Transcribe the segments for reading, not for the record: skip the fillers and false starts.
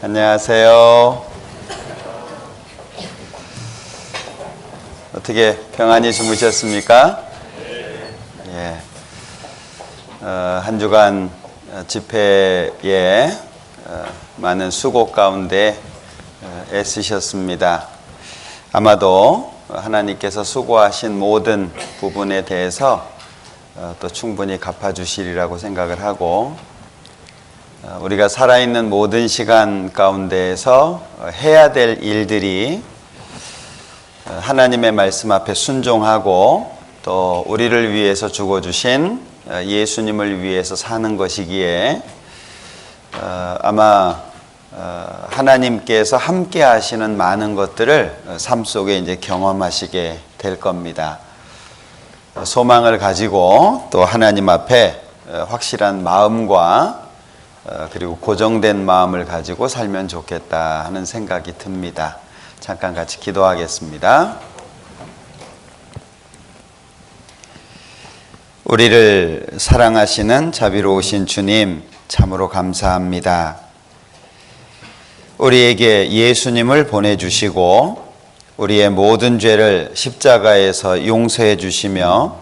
안녕하세요. 어떻게 평안히 주무셨습니까? 예. 한 주간 집회에 많은 수고 가운데 애쓰셨습니다. 아마도 하나님께서 수고하신 모든 부분에 대해서 또 충분히 갚아주시리라고 생각을 하고, 우리가 살아있는 모든 시간 가운데에서 해야 될 일들이 하나님의 말씀 앞에 순종하고 또 우리를 위해서 죽어주신 예수님을 위해서 사는 것이기에 아마 하나님께서 함께 하시는 많은 것들을 삶 속에 이제 경험하시게 될 겁니다. 소망을 가지고 또 하나님 앞에 확실한 마음과 그리고 고정된 마음을 가지고 살면 좋겠다 하는 생각이 듭니다. 잠깐 같이 기도하겠습니다. 우리를 사랑하시는 자비로우신 주님, 참으로 감사합니다. 우리에게 예수님을 보내주시고 우리의 모든 죄를 십자가에서 용서해 주시며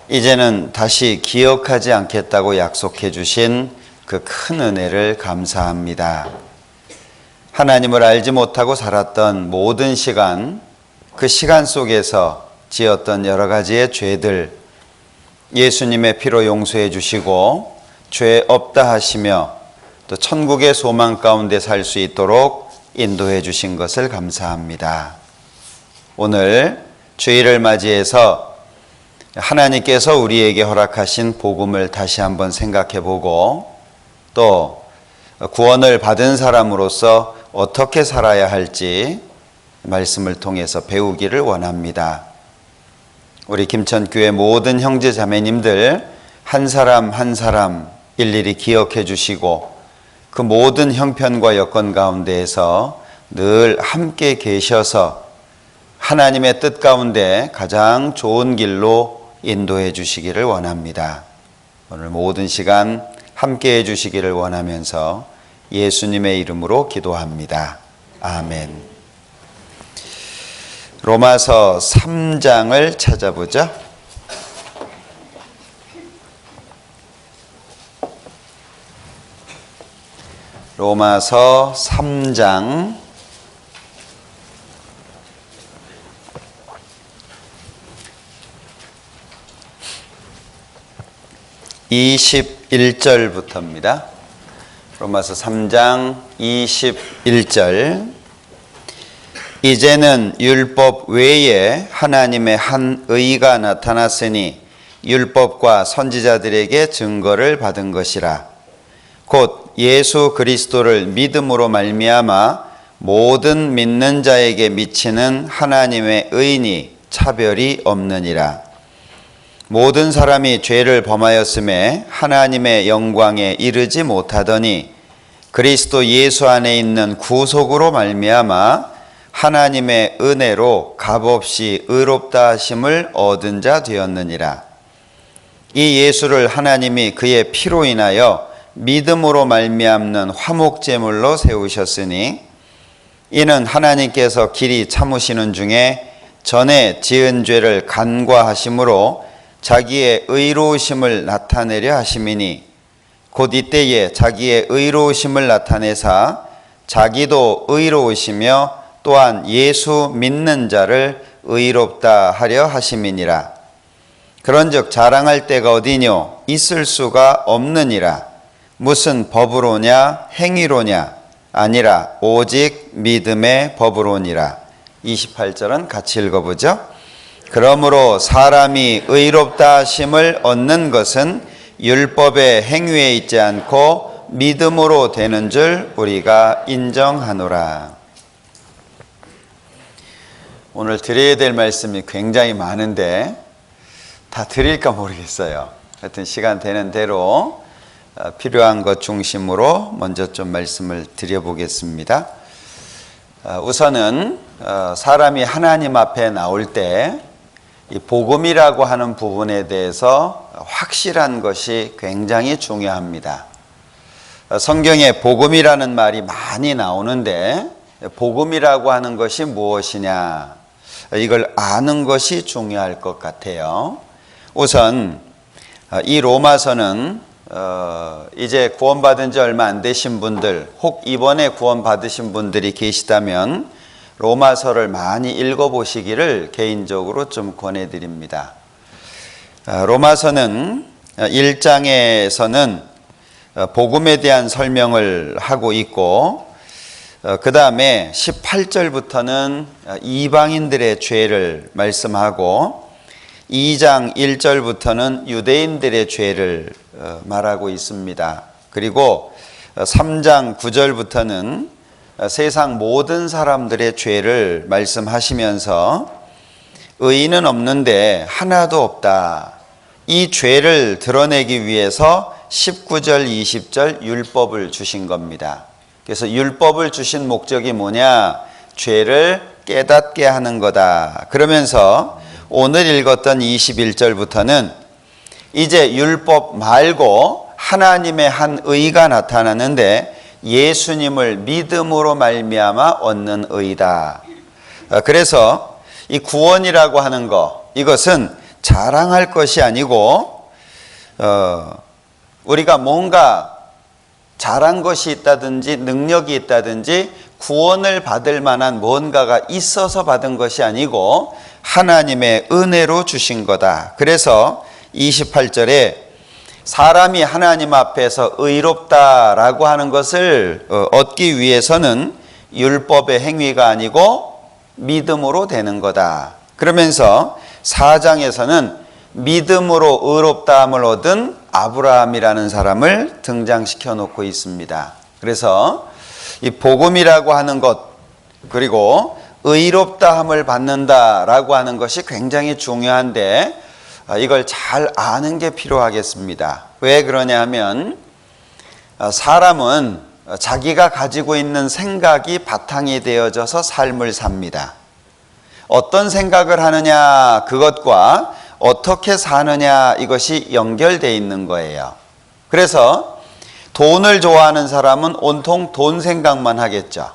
이제는 다시 기억하지 않겠다고 약속해 주신 그 큰 은혜를 감사합니다. 하나님을 알지 못하고 살았던 모든 시간, 그 시간 속에서 지었던 여러 가지의 죄들 예수님의 피로 용서해 주시고 죄 없다 하시며 또 천국의 소망 가운데 살 수 있도록 인도해 주신 것을 감사합니다. 오늘 주일을 맞이해서 하나님께서 우리에게 허락하신 복음을 다시 한번 생각해 보고 또 구원을 받은 사람으로서 어떻게 살아야 할지 말씀을 통해서 배우기를 원합니다. 우리 김천교회 모든 형제 자매님들 한 사람 한 사람 일일이 기억해 주시고 그 모든 형편과 여건 가운데에서 늘 함께 계셔서 하나님의 뜻 가운데 가장 좋은 길로 인도해 주시기를 원합니다. 오늘 모든 시간 함께 해 주시기를 원하면서 예수님의 이름으로 기도합니다. 아멘. 로마서 3장을 찾아보죠. 로마서 3장 21절부터입니다. 로마서 3장 21절. 이제는 율법 외에 하나님의 한 의가 나타났으니 율법과 선지자들에게 증거를 받은 것이라. 곧 예수 그리스도를 믿음으로 말미암아 모든 믿는 자에게 미치는 하나님의 의니 차별이 없느니라. 모든 사람이 죄를 범하였음에 하나님의 영광에 이르지 못하더니 그리스도 예수 안에 있는 구속으로 말미암아 하나님의 은혜로 값없이 의롭다 하심을 얻은 자 되었느니라. 이 예수를 하나님이 그의 피로 인하여 믿음으로 말미암는 화목제물로 세우셨으니 이는 하나님께서 길이 참으시는 중에 전에 지은 죄를 간과하심으로 자기의 의로우심을 나타내려 하심이니 곧 이때에 자기의 의로우심을 나타내사 자기도 의로우시며 또한 예수 믿는 자를 의롭다 하려 하심이니라. 그런즉 자랑할 때가 어디뇨? 있을 수가 없느니라. 무슨 법으로냐 행위로냐? 아니라 오직 믿음의 법으로니라. 28절은 같이 읽어보죠. 그러므로 사람이 의롭다 하심을 얻는 것은 율법의 행위에 있지 않고 믿음으로 되는 줄 우리가 인정하노라. 오늘 드려야 될 말씀이 굉장히 많은데 다 드릴까 모르겠어요. 하여튼 시간 되는 대로 필요한 것 중심으로 먼저 좀 말씀을 드려보겠습니다. 우선은 사람이 하나님 앞에 나올 때 이 복음이라고 하는 부분에 대해서 확실한 것이 굉장히 중요합니다. 성경에 복음이라는 말이 많이 나오는데 복음이라고 하는 것이 무엇이냐? 이걸 아는 것이 중요할 것 같아요. 우선 이 로마서는 이제 구원받은 지 얼마 안 되신 분들, 혹 이번에 구원받으신 분들이 계시다면 로마서를 많이 읽어보시기를 개인적으로 좀 권해드립니다. 로마서는 1장에서는 복음에 대한 설명을 하고 있고, 그 다음에 18절부터는 이방인들의 죄를 말씀하고 2장 1절부터는 유대인들의 죄를 말하고 있습니다. 그리고 3장 9절부터는 세상 모든 사람들의 죄를 말씀하시면서 의인은 없는데 하나도 없다. 이 죄를 드러내기 위해서 19절, 20절 율법을 주신 겁니다. 그래서 율법을 주신 목적이 뭐냐? 죄를 깨닫게 하는 거다. 그러면서 오늘 읽었던 21절부터는 이제 율법 말고 하나님의 한 의가 나타나는데 예수님을 믿음으로 말미암아 얻는 의다. 그래서 이 구원이라고 하는 것, 이것은 자랑할 것이 아니고 우리가 뭔가 잘한 것이 있다든지 능력이 있다든지 구원을 받을 만한 뭔가가 있어서 받은 것이 아니고 하나님의 은혜로 주신 거다. 그래서 28절에 사람이 하나님 앞에서 의롭다라고 하는 것을 얻기 위해서는 율법의 행위가 아니고 믿음으로 되는 거다. 그러면서 4장에서는 믿음으로 의롭다함을 얻은 아브라함이라는 사람을 등장시켜 놓고 있습니다. 그래서 이 복음이라고 하는 것, 그리고 의롭다함을 받는다라고 하는 것이 굉장히 중요한데 이걸 잘 아는 게 필요하겠습니다. 왜 그러냐 하면 사람은 자기가 가지고 있는 생각이 바탕이 되어져서 삶을 삽니다. 어떤 생각을 하느냐, 그것과 어떻게 사느냐, 이것이 연결되어 있는 거예요. 그래서 돈을 좋아하는 사람은 온통 돈 생각만 하겠죠.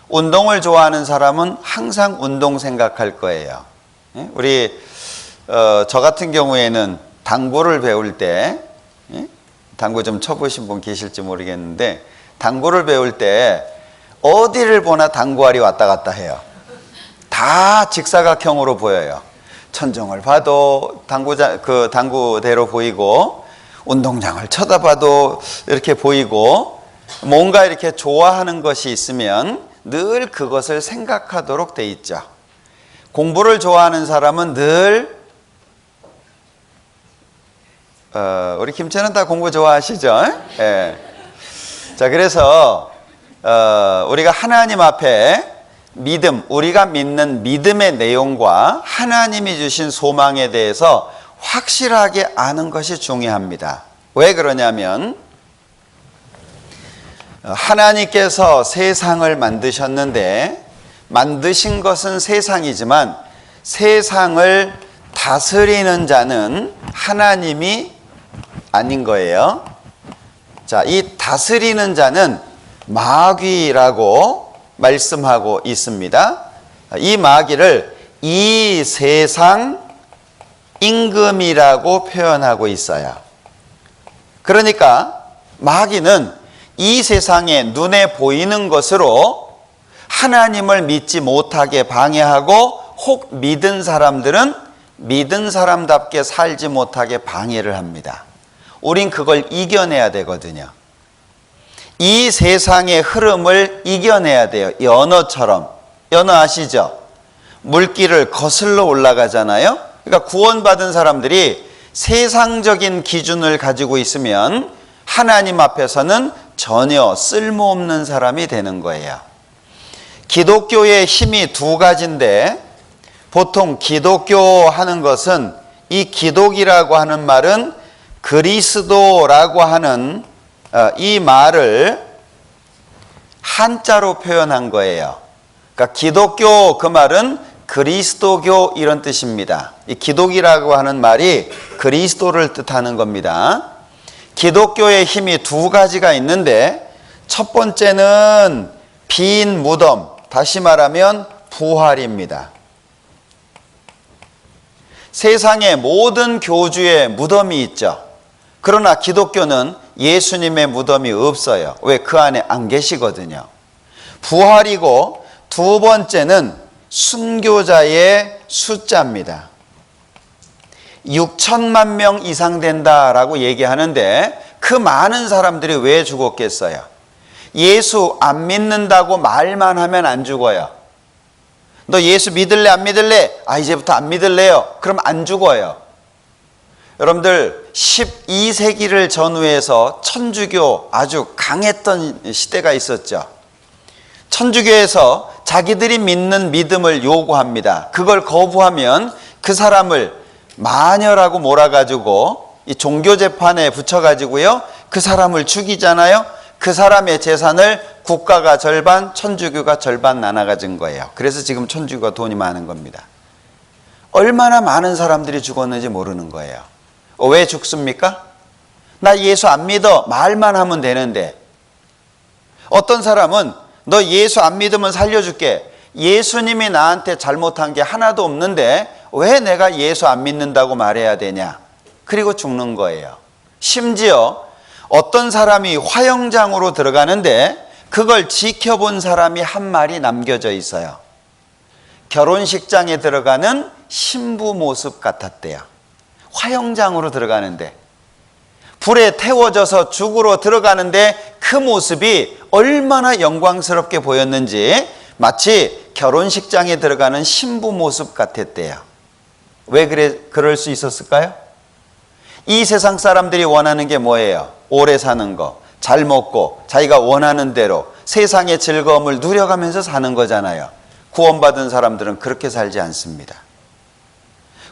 운동을 좋아하는 사람은 항상 운동 생각할 거예요. 우리 저 같은 경우에는 당구를 배울 때, 당구 좀 쳐보신 분 계실지 모르겠는데, 당구를 배울 때 어디를 보나 당구알이 왔다 갔다 해요. 다 직사각형으로 보여요. 천정을 봐도 당구대로 보이고, 운동장을 쳐다봐도 이렇게 보이고, 뭔가 이렇게 좋아하는 것이 있으면 늘 그것을 생각하도록 돼 있죠. 공부를 좋아하는 사람은 늘 우리 김채는 다 공부 좋아하시죠? 예. 자, 그래서 우리가 하나님 앞에 믿음, 우리가 믿는 믿음의 내용과 하나님이 주신 소망에 대해서 확실하게 아는 것이 중요합니다. 왜 그러냐면 하나님께서 세상을 만드셨는데 만드신 것은 세상이지만 세상을 다스리는 자는 하나님이 아닌 거예요. 자, 이 다스리는 자는 마귀라고 말씀하고 있습니다. 이 마귀를 이 세상 임금이라고 표현하고 있어요. 그러니까 마귀는 이 세상에 눈에 보이는 것으로 하나님을 믿지 못하게 방해하고 혹 믿은 사람들은 믿은 사람답게 살지 못하게 방해를 합니다. 우린 그걸 이겨내야 되거든요. 이 세상의 흐름을 이겨내야 돼요. 연어처럼. 연어 아시죠? 물길을 거슬러 올라가잖아요. 그러니까 구원받은 사람들이 세상적인 기준을 가지고 있으면 하나님 앞에서는 전혀 쓸모없는 사람이 되는 거예요. 기독교의 힘이 두 가지인데 보통 기독교 하는 것은 이 기독이라고 하는 말은 그리스도라고 하는 이 말을 한자로 표현한 거예요. 그러니까 기독교 그 말은 그리스도교 이런 뜻입니다. 이 기독이라고 하는 말이 그리스도를 뜻하는 겁니다. 기독교의 힘이 두 가지가 있는데 첫 번째는 빈 무덤, 다시 말하면 부활입니다. 세상의 모든 교주의 무덤이 있죠. 그러나 기독교는 예수님의 무덤이 없어요. 왜? 그 안에 안 계시거든요. 부활이고 두 번째는 순교자의 숫자입니다. 6천만 명 이상 된다라고 얘기하는데 그 많은 사람들이 왜 죽었겠어요? 예수 안 믿는다고 말만 하면 안 죽어요. 너 예수 믿을래 안 믿을래? 이제부터 안 믿을래요. 그럼 안 죽어요. 여러분들 12세기를 전후해서 천주교 아주 강했던 시대가 있었죠. 천주교에서 자기들이 믿는 믿음을 요구합니다. 그걸 거부하면 그 사람을 마녀라고 몰아가지고 이 종교재판에 붙여가지고요, 그 사람을 죽이잖아요. 그 사람의 재산을 국가가 절반, 천주교가 절반 나눠 가진 거예요. 그래서 지금 천주교가 돈이 많은 겁니다. 얼마나 많은 사람들이 죽었는지 모르는 거예요. 왜 죽습니까? 나 예수 안 믿어 말만 하면 되는데, 어떤 사람은 너 예수 안 믿으면 살려줄게. 예수님이 나한테 잘못한 게 하나도 없는데 왜 내가 예수 안 믿는다고 말해야 되냐? 그리고 죽는 거예요. 심지어 어떤 사람이 화영장으로 들어가는데 그걸 지켜본 사람이 한 말이 남겨져 있어요. 결혼식장에 들어가는 신부 모습 같았대요. 화영장으로 들어가는데, 불에 태워져서 죽으러 들어가는데 그 모습이 얼마나 영광스럽게 보였는지 마치 결혼식장에 들어가는 신부 모습 같았대요. 왜 그럴 수 있었을까요? 이 세상 사람들이 원하는 게 뭐예요? 오래 사는 거, 잘 먹고 자기가 원하는 대로 세상의 즐거움을 누려가면서 사는 거잖아요. 구원받은 사람들은 그렇게 살지 않습니다.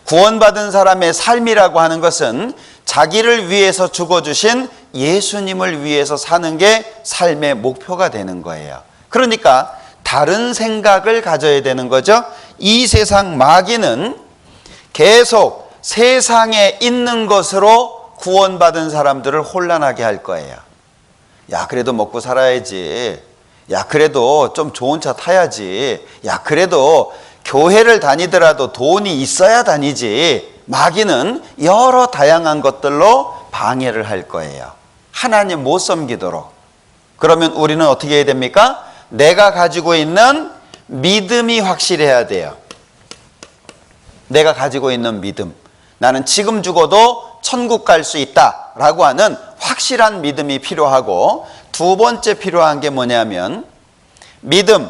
구원받은 사람의 삶이라고 하는 것은 자기를 위해서 죽어주신 예수님을 위해서 사는 게 삶의 목표가 되는 거예요. 그러니까 다른 생각을 가져야 되는 거죠. 이 세상 마귀는 계속 세상에 있는 것으로 구원받은 사람들을 혼란하게 할 거예요. 야, 그래도 먹고 살아야지. 야, 그래도 좀 좋은 차 타야지. 야, 그래도 교회를 다니더라도 돈이 있어야 다니지. 마귀는 여러 다양한 것들로 방해를 할 거예요. 하나님 못 섬기도록. 그러면 우리는 어떻게 해야 됩니까? 내가 가지고 있는 믿음이 확실해야 돼요. 내가 가지고 있는 믿음. 나는 지금 죽어도 천국 갈 수 있다라고 하는 확실한 믿음이 필요하고, 두 번째 필요한 게 뭐냐면 믿음,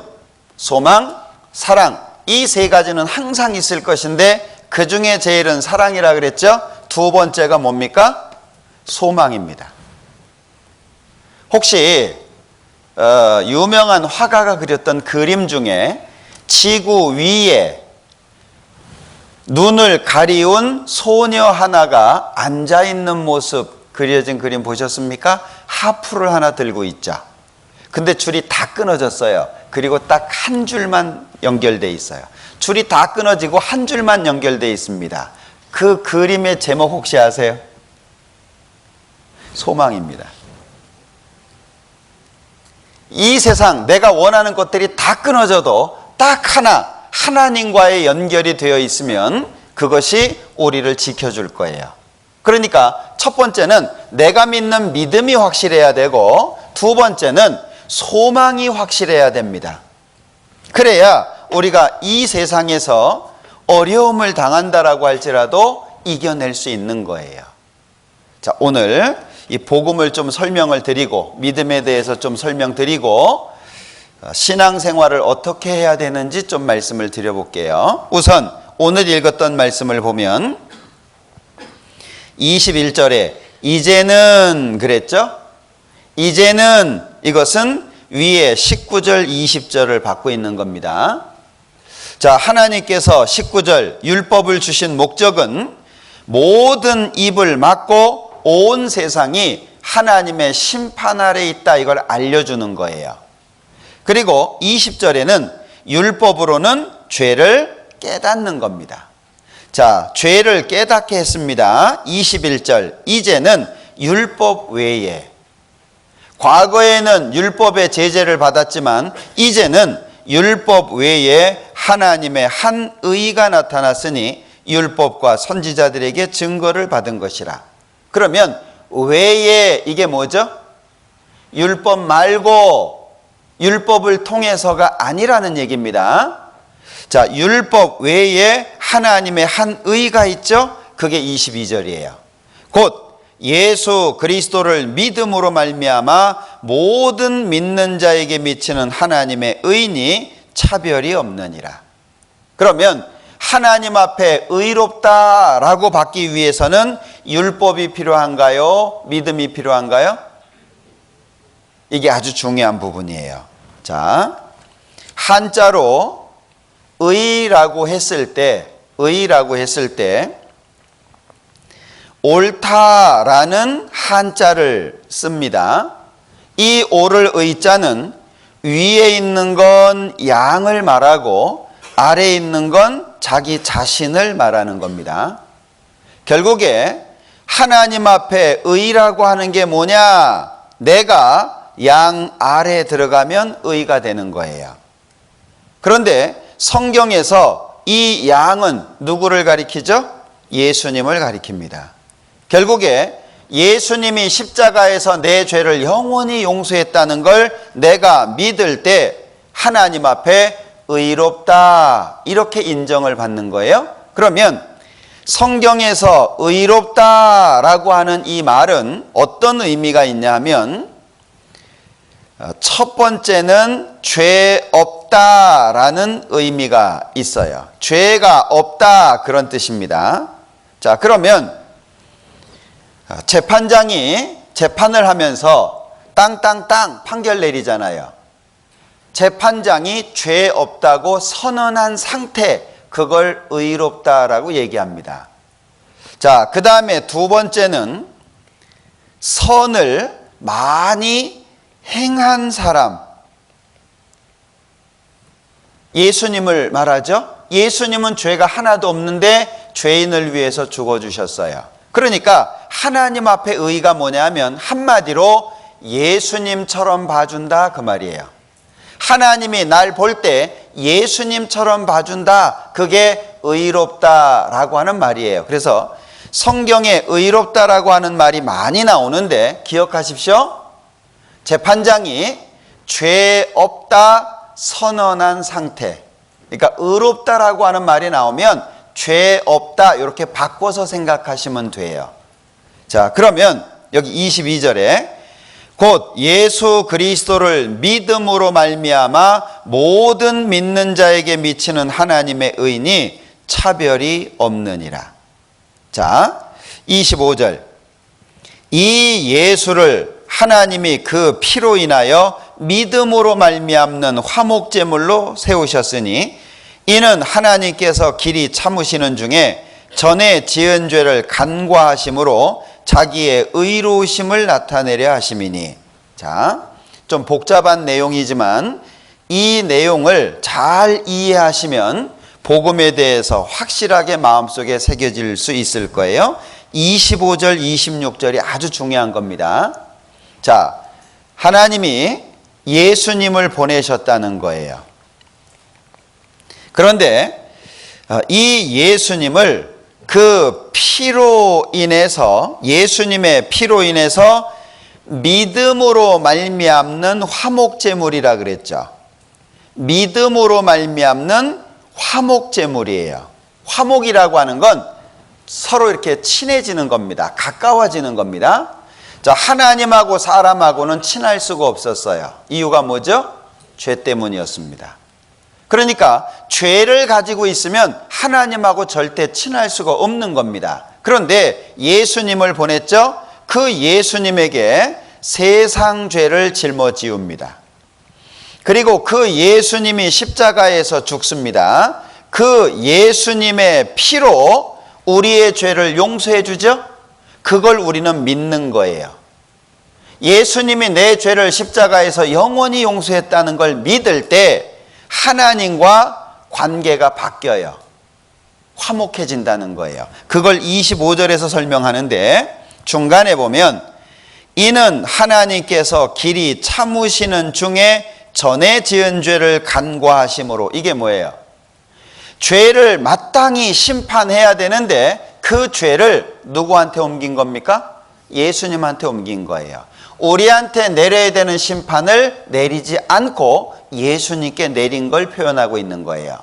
소망, 사랑, 이 세 가지는 항상 있을 것인데 그 중에 제일은 사랑이라 그랬죠. 두 번째가 뭡니까? 소망입니다. 혹시 유명한 화가가 그렸던 그림 중에 지구 위에 눈을 가리운 소녀 하나가 앉아있는 모습 그려진 그림 보셨습니까? 하프를 하나 들고 있죠. 근데 줄이 다 끊어졌어요. 그리고 딱 한 줄만 연결되어 있어요. 줄이 다 끊어지고 한 줄만 연결되어 있습니다. 그 그림의 제목 혹시 아세요? 소망입니다. 이 세상 내가 원하는 것들이 다 끊어져도 딱 하나, 하나님과의 연결이 되어 있으면 그것이 우리를 지켜줄 거예요. 그러니까 첫 번째는 내가 믿는 믿음이 확실해야 되고, 두 번째는 소망이 확실해야 됩니다. 그래야 우리가 이 세상에서 어려움을 당한다라고 할지라도 이겨낼 수 있는 거예요. 자, 오늘 이 복음을 좀 설명을 드리고, 믿음에 대해서 좀 설명드리고, 신앙생활을 어떻게 해야 되는지 좀 말씀을 드려볼게요. 우선 오늘 읽었던 말씀을 보면 21절에 이제는 그랬죠? 이제는, 이것은 위에 19절 20절을 받고 있는 겁니다. 자, 하나님께서 19절 율법을 주신 목적은 모든 입을 막고 온 세상이 하나님의 심판 아래 있다, 이걸 알려주는 거예요. 그리고 20절에는 율법으로는 죄를 깨닫는 겁니다. 자, 죄를 깨닫게 했습니다. 21절, 이제는 율법 외에, 과거에는 율법의 제재를 받았지만 이제는 율법 외에 하나님의 한 의가 나타났으니 율법과 선지자들에게 증거를 받은 것이라. 그러면 외에 이게 뭐죠? 율법 말고 율법을 통해서가 아니라는 얘기입니다. 자, 율법 외에 하나님의 한 의가 있죠? 그게 22절이에요. 곧 예수 그리스도를 믿음으로 말미암아 모든 믿는 자에게 미치는 하나님의 의니 차별이 없느니라. 그러면 하나님 앞에 의롭다라고 받기 위해서는 율법이 필요한가요? 믿음이 필요한가요? 이게 아주 중요한 부분이에요. 자, 한자로 의라고 했을 때 옳다라는 한자를 씁니다. 이 옳을 의자는 위에 있는 건 양을 말하고 아래에 있는 건 자기 자신을 말하는 겁니다. 결국에 하나님 앞에 의라고 하는 게 뭐냐? 내가 양 아래에 들어가면 의가 되는 거예요. 그런데 성경에서 이 양은 누구를 가리키죠? 예수님을 가리킵니다. 결국에 예수님이 십자가에서 내 죄를 영원히 용서했다는 걸 내가 믿을 때 하나님 앞에 의롭다 이렇게 인정을 받는 거예요. 그러면 성경에서 의롭다라고 하는 이 말은 어떤 의미가 있냐 하면 첫 번째는 죄 없다라는 의미가 있어요. 죄가 없다 그런 뜻입니다. 자, 그러면 재판장이 재판을 하면서 땅땅땅 판결 내리잖아요. 재판장이 죄 없다고 선언한 상태, 그걸 의롭다라고 얘기합니다. 자, 그 다음에 두 번째는 선을 많이 행한 사람, 예수님을 말하죠. 예수님은 죄가 하나도 없는데 죄인을 위해서 죽어주셨어요. 그러니까 하나님 앞에 의가 뭐냐면 한마디로 예수님처럼 봐준다 그 말이에요. 하나님이 날 볼 때 예수님처럼 봐준다, 그게 의롭다라고 하는 말이에요. 그래서 성경에 의롭다라고 하는 말이 많이 나오는데 기억하십시오. 재판장이 죄 없다 선언한 상태, 그러니까 의롭다라고 하는 말이 나오면 죄 없다 이렇게 바꿔서 생각하시면 돼요. 자, 그러면 여기 22절에 곧 예수 그리스도를 믿음으로 말미암아 모든 믿는 자에게 미치는 하나님의 의니 차별이 없느니라. 자, 25절 이 예수를 하나님이 그 피로 인하여 믿음으로 말미암는 화목제물로 세우셨으니 이는 하나님께서 길이 참으시는 중에 전에 지은 죄를 간과하심으로 자기의 의로우심을 나타내려 하심이니. 자, 좀 복잡한 내용이지만 이 내용을 잘 이해하시면 복음에 대해서 확실하게 마음속에 새겨질 수 있을 거예요. 25절, 26절이 아주 중요한 겁니다. 자, 하나님이 예수님을 보내셨다는 거예요. 그런데 이 예수님을 그 피로 인해서, 예수님의 피로 인해서 믿음으로 말미암는 화목제물이라 그랬죠. 믿음으로 말미암는 화목제물이에요. 화목이라고 하는 건 서로 이렇게 친해지는 겁니다. 가까워지는 겁니다. 자, 하나님하고 사람하고는 친할 수가 없었어요. 이유가 뭐죠? 죄 때문이었습니다. 그러니까 죄를 가지고 있으면 하나님하고 절대 친할 수가 없는 겁니다. 그런데 예수님을 보냈죠? 그 예수님에게 세상 죄를 짊어지웁니다. 그리고 그 예수님이 십자가에서 죽습니다. 그 예수님의 피로 우리의 죄를 용서해 주죠? 그걸 우리는 믿는 거예요. 예수님이 내 죄를 십자가에서 영원히 용서했다는 걸 믿을 때 하나님과 관계가 바뀌어요. 화목해진다는 거예요. 그걸 25절에서 설명하는데 중간에 보면 이는 하나님께서 길이 참으시는 중에 전에 지은 죄를 간과하심으로. 이게 뭐예요? 죄를 마땅히 심판해야 되는데 그 죄를 누구한테 옮긴 겁니까? 예수님한테 옮긴 거예요. 우리한테 내려야 되는 심판을 내리지 않고 예수님께 내린 걸 표현하고 있는 거예요.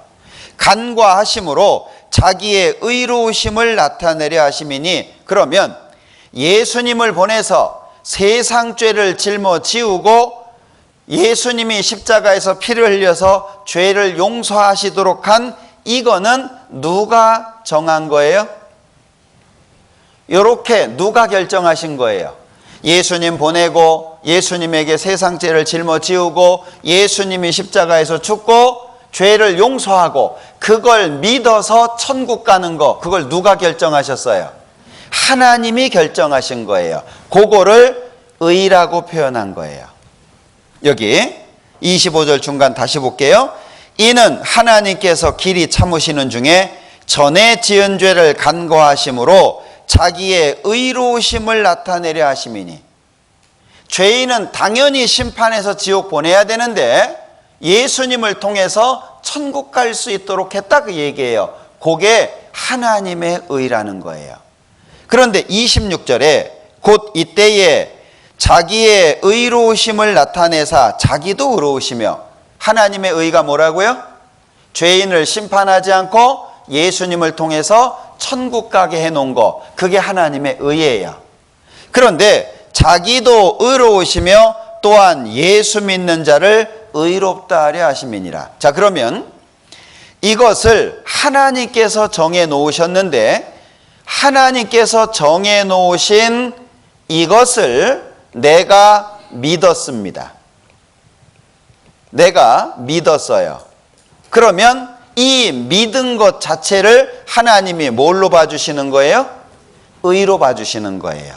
간과하심으로 자기의 의로우심을 나타내려 하심이니, 그러면 예수님을 보내서 세상 죄를 짊어지우고 예수님이 십자가에서 피를 흘려서 죄를 용서하시도록 한 이거는 누가 정한 거예요? 이렇게 누가 결정하신 거예요? 예수님 보내고 예수님에게 세상 죄를 짊어지우고 예수님이 십자가에서 죽고 죄를 용서하고 그걸 믿어서 천국 가는 거, 그걸 누가 결정하셨어요? 하나님이 결정하신 거예요. 그거를 의라고 표현한 거예요. 여기 25절 중간 다시 볼게요. 이는 하나님께서 길이 참으시는 중에 전에 지은 죄를 간과하심으로 자기의 의로우심을 나타내려 하심이니. 죄인은 당연히 심판해서 지옥 보내야 되는데 예수님을 통해서 천국 갈 수 있도록 했다, 그 얘기예요. 그게 하나님의 의라는 거예요. 그런데 26절에 곧 이때에 자기의 의로우심을 나타내사 자기도 의로우시며. 하나님의 의가 뭐라고요? 죄인을 심판하지 않고 예수님을 통해서 천국 가게 해놓은 거, 그게 하나님의 의예요. 그런데 자기도 의로우시며 또한 예수 믿는 자를 의롭다 하려 하심이니라. 자, 그러면 이것을 하나님께서 정해 놓으셨는데 하나님께서 정해 놓으신 이것을 내가 믿었습니다. 내가 믿었어요. 그러면 이 믿은 것 자체를 하나님이 뭘로 봐주시는 거예요? 의로 봐주시는 거예요.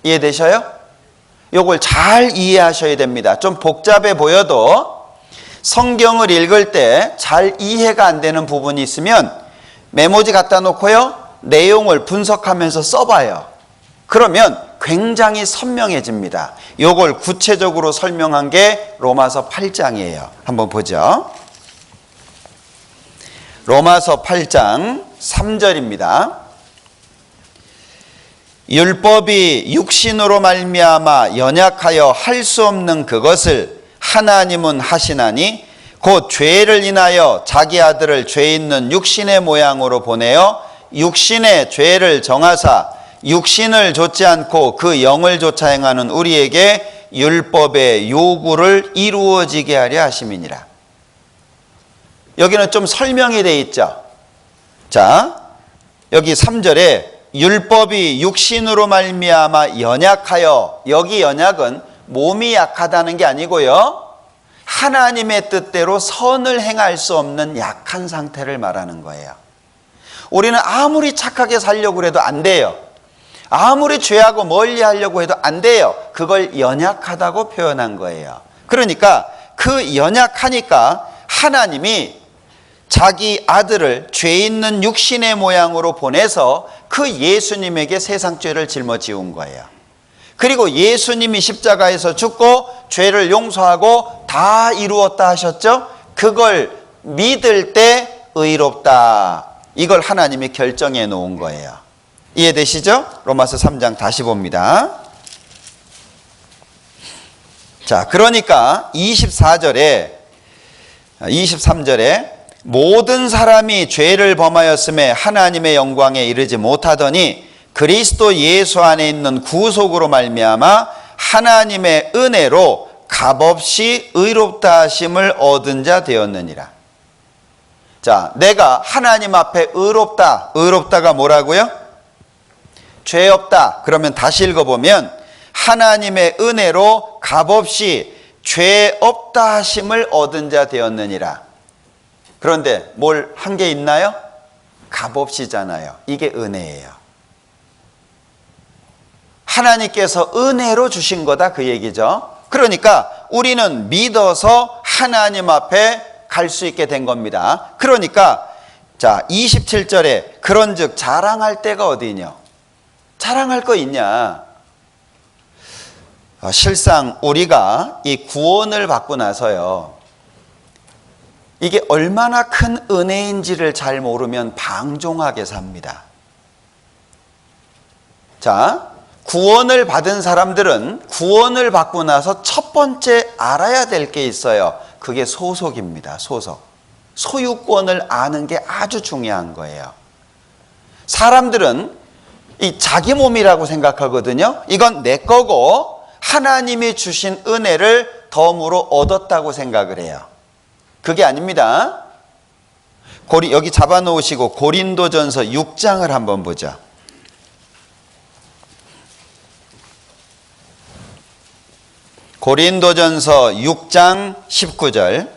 이해되셔요? 요걸 잘 이해하셔야 됩니다. 좀 복잡해 보여도 성경을 읽을 때 잘 이해가 안 되는 부분이 있으면 메모지 갖다 놓고요, 내용을 분석하면서 써봐요. 그러면 굉장히 선명해집니다. 요걸 구체적으로 설명한 게 로마서 8장이에요. 한번 보죠. 로마서 8장 3절입니다. 율법이 육신으로 말미암아 연약하여 할 수 없는 그것을 하나님은 하시나니 곧 죄를 인하여 자기 아들을 죄 있는 육신의 모양으로 보내어 육신의 죄를 정하사 육신을 좇지 않고 그 영을 좇아 행하는 우리에게 율법의 요구를 이루어지게 하려 하심이니라. 여기는 좀 설명이 되어 있죠. 자, 여기 3절에 율법이 육신으로 말미암아 연약하여, 여기 연약은 몸이 약하다는 게 아니고요, 하나님의 뜻대로 선을 행할 수 없는 약한 상태를 말하는 거예요. 우리는 아무리 착하게 살려고 해도 안 돼요. 아무리 죄하고 멀리 하려고 해도 안 돼요. 그걸 연약하다고 표현한 거예요. 그러니까 그 연약하니까 하나님이 자기 아들을 죄 있는 육신의 모양으로 보내서 그 예수님에게 세상 죄를 짊어지운 거예요. 그리고 예수님이 십자가에서 죽고 죄를 용서하고 다 이루었다 하셨죠? 그걸 믿을 때 의롭다, 이걸 하나님이 결정해 놓은 거예요. 이해되시죠? 로마서 3장 다시 봅니다. 자, 그러니까 23절에 모든 사람이 죄를 범하였음에 하나님의 영광에 이르지 못하더니 그리스도 예수 안에 있는 구속으로 말미암아 하나님의 은혜로 값없이 의롭다 하심을 얻은 자 되었느니라. 자, 내가 하나님 앞에 의롭다, 의롭다가 뭐라고요? 죄 없다. 그러면 다시 읽어보면 하나님의 은혜로 값없이 죄 없다 하심을 얻은 자 되었느니라. 그런데 뭘 한 게 있나요? 값없이잖아요. 이게 은혜예요. 하나님께서 은혜로 주신 거다, 그 얘기죠. 그러니까 우리는 믿어서 하나님 앞에 갈 수 있게 된 겁니다. 그러니까 자, 27절에 그런즉 자랑할 데가 어디냐? 자랑할 거 있냐? 실상 우리가 이 구원을 받고 나서요, 이게 얼마나 큰 은혜인지를 잘 모르면 방종하게 삽니다. 자, 구원을 받은 사람들은 구원을 받고 나서 첫 번째 알아야 될 게 있어요. 그게 소속입니다. 소속. 소유권을 아는 게 아주 중요한 거예요. 사람들은 이 자기 몸이라고 생각하거든요. 이건 내 거고 하나님이 주신 은혜를 덤으로 얻었다고 생각을 해요. 그게 아닙니다. 여기 잡아놓으시고 고린도전서 6장을 한번 보자. 고린도전서 6장 19절.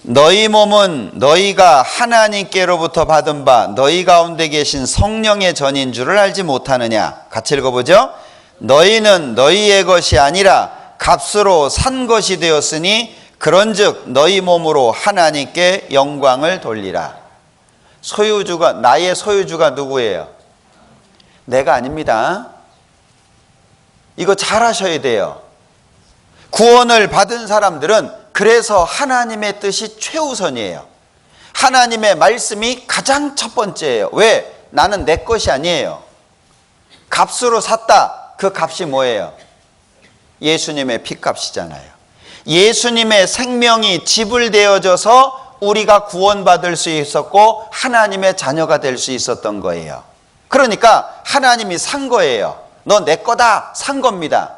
너희 몸은 너희가 하나님께로부터 받은 바 너희 가운데 계신 성령의 전인 줄을 알지 못하느냐. 같이 읽어보죠. 너희는 너희의 것이 아니라 값으로 산 것이 되었으니 그런즉 너희 몸으로 하나님께 영광을 돌리라. 소유주가, 나의 소유주가 누구예요? 내가 아닙니다. 이거 잘 하셔야 돼요. 구원을 받은 사람들은 그래서 하나님의 뜻이 최우선이에요. 하나님의 말씀이 가장 첫 번째예요. 왜? 나는 내 것이 아니에요. 값으로 샀다. 그 값이 뭐예요? 예수님의 피값이잖아요. 예수님의 생명이 지불되어져서 우리가 구원받을 수 있었고 하나님의 자녀가 될 수 있었던 거예요. 그러니까 하나님이 산 거예요. 너 내 거다. 산 겁니다.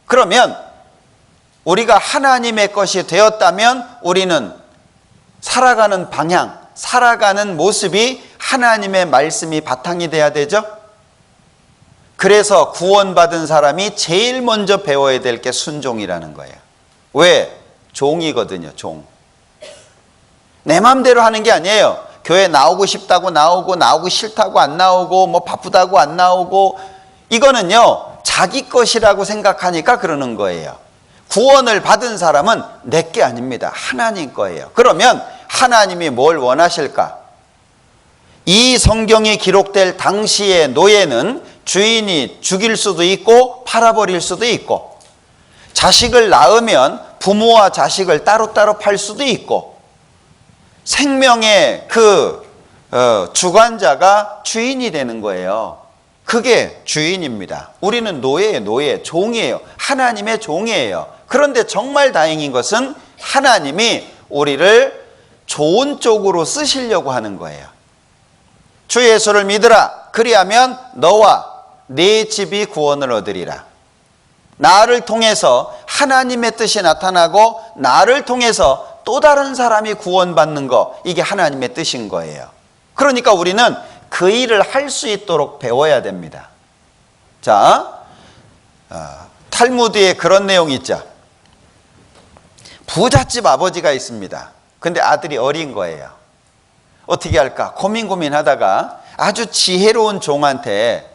그러면 우리가 하나님의 것이 되었다면 우리는 살아가는 방향, 살아가는 모습이 하나님의 말씀이 바탕이 돼야 되죠. 그래서 구원받은 사람이 제일 먼저 배워야 될 게 순종이라는 거예요. 왜? 종이거든요. 종. 내 마음대로 하는 게 아니에요. 교회 나오고 싶다고 나오고, 나오고 싫다고 안 나오고, 뭐 바쁘다고 안 나오고, 이거는요 자기 것이라고 생각하니까 그러는 거예요. 구원을 받은 사람은 내 게 아닙니다. 하나님 거예요. 그러면 하나님이 뭘 원하실까? 이 성경이 기록될 당시의 노예는 주인이 죽일 수도 있고 팔아버릴 수도 있고, 자식을 낳으면 부모와 자식을 따로따로 팔 수도 있고, 생명의 주관자가 주인이 되는 거예요. 그게 주인입니다. 우리는 노예예요. 노예, 종이에요. 하나님의 종이에요. 그런데 정말 다행인 것은 하나님이 우리를 좋은 쪽으로 쓰시려고 하는 거예요. 주 예수를 믿으라. 그리하면 너와 네 집이 구원을 얻으리라. 나를 통해서 하나님의 뜻이 나타나고 나를 통해서 또 다른 사람이 구원받는 거, 이게 하나님의 뜻인 거예요. 그러니까 우리는 그 일을 할 수 있도록 배워야 됩니다. 자, 탈무드에 그런 내용이 있죠. 부잣집 아버지가 있습니다. 근데 아들이 어린 거예요. 어떻게 할까 고민하다가 아주 지혜로운 종한테,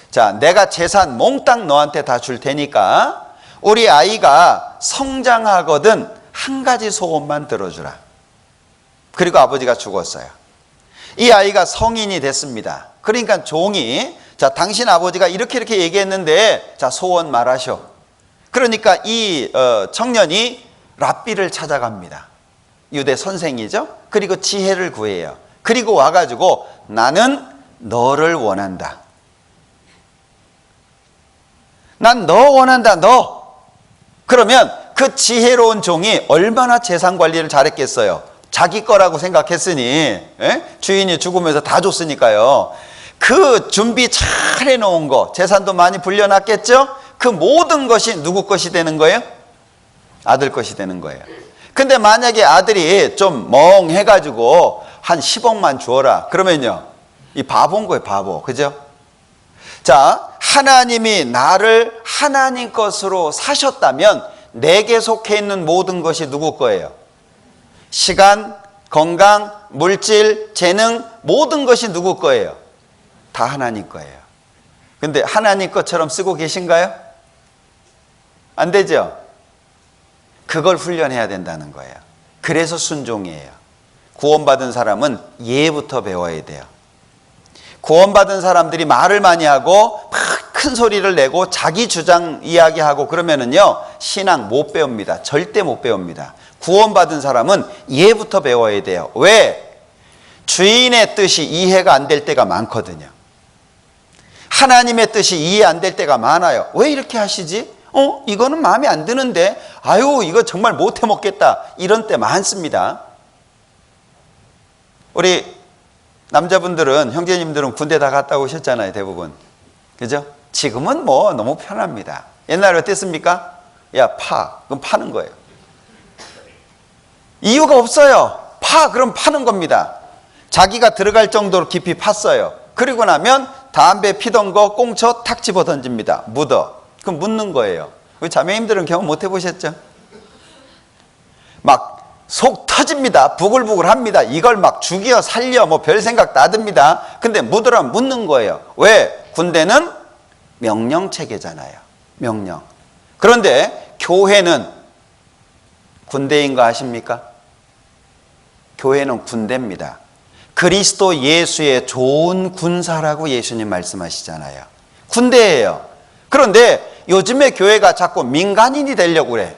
자, 내가 재산 몽땅 너한테 다 줄 테니까 우리 아이가 성장하거든 한 가지 소원만 들어주라. 그리고 아버지가 죽었어요. 이 아이가 성인이 됐습니다. 그러니까 종이, 자, 당신 아버지가 이렇게 얘기했는데, 자, 소원 말하셔. 그러니까 이 청년이 랍비를 찾아갑니다. 유대 선생이죠. 그리고 지혜를 구해요. 그리고 와가지고 나는 너를 원한다. 난 너 원한다. 너. 그러면 그 지혜로운 종이 얼마나 재산 관리를 잘했겠어요. 자기 거라고 생각했으니, 주인이 죽으면서 다 줬으니까요. 그 준비 잘 해놓은 거, 재산도 많이 불려놨겠죠. 그 모든 것이 누구 것이 되는 거예요? 아들 것이 되는 거예요. 근데 만약에 아들이 좀 멍해가지고 한 10억만 주어라. 그러면요, 이 바보인 거예요. 바보. 그죠? 자, 하나님이 나를 하나님 것으로 사셨다면 내게 속해 있는 모든 것이 누구 거예요? 시간, 건강, 물질, 재능, 모든 것이 누구 거예요? 다 하나님 거예요. 근데 하나님 것처럼 쓰고 계신가요? 안 되죠? 그걸 훈련해야 된다는 거예요. 그래서 순종이에요. 구원받은 사람은 예부터 배워야 돼요. 구원받은 사람들이 말을 많이 하고 막 큰 소리를 내고 자기 주장 이야기하고 그러면은요, 신앙 못 배웁니다. 절대 못 배웁니다. 구원받은 사람은 얘부터 배워야 돼요. 왜? 주인의 뜻이 이해가 안 될 때가 많거든요. 하나님의 뜻이 이해 안 될 때가 많아요. 왜 이렇게 하시지? 이거는 마음에 안 드는데, 아유, 이거 정말 못 해 먹겠다. 이런 때 많습니다. 우리 남자분들은, 형제님들은 군대 다 갔다 오셨잖아요, 대부분. 그죠? 지금은 뭐 너무 편합니다. 옛날에 어땠습니까? 야, 파. 그럼 파는 거예요. 이유가 없어요. 그럼 파는 겁니다. 자기가 들어갈 정도로 깊이 팠어요. 그리고 나면 담배 피던 거 꽁초 탁 집어 던집니다. 묻어. 그럼 묻는 거예요. 우리 자매님들은 경험 못 해보셨죠? 막 속 터집니다. 부글부글 합니다. 이걸 막 죽여 살려 뭐 별 생각 다 듭니다. 근데 묻으라면 묻는 거예요. 왜? 군대는 명령 체계잖아요. 명령. 그런데 교회는 군대인 거 아십니까? 교회는 군대입니다. 그리스도 예수의 좋은 군사라고 예수님 말씀하시잖아요. 군대예요. 그런데 요즘에 교회가 자꾸 민간인이 되려고 그래.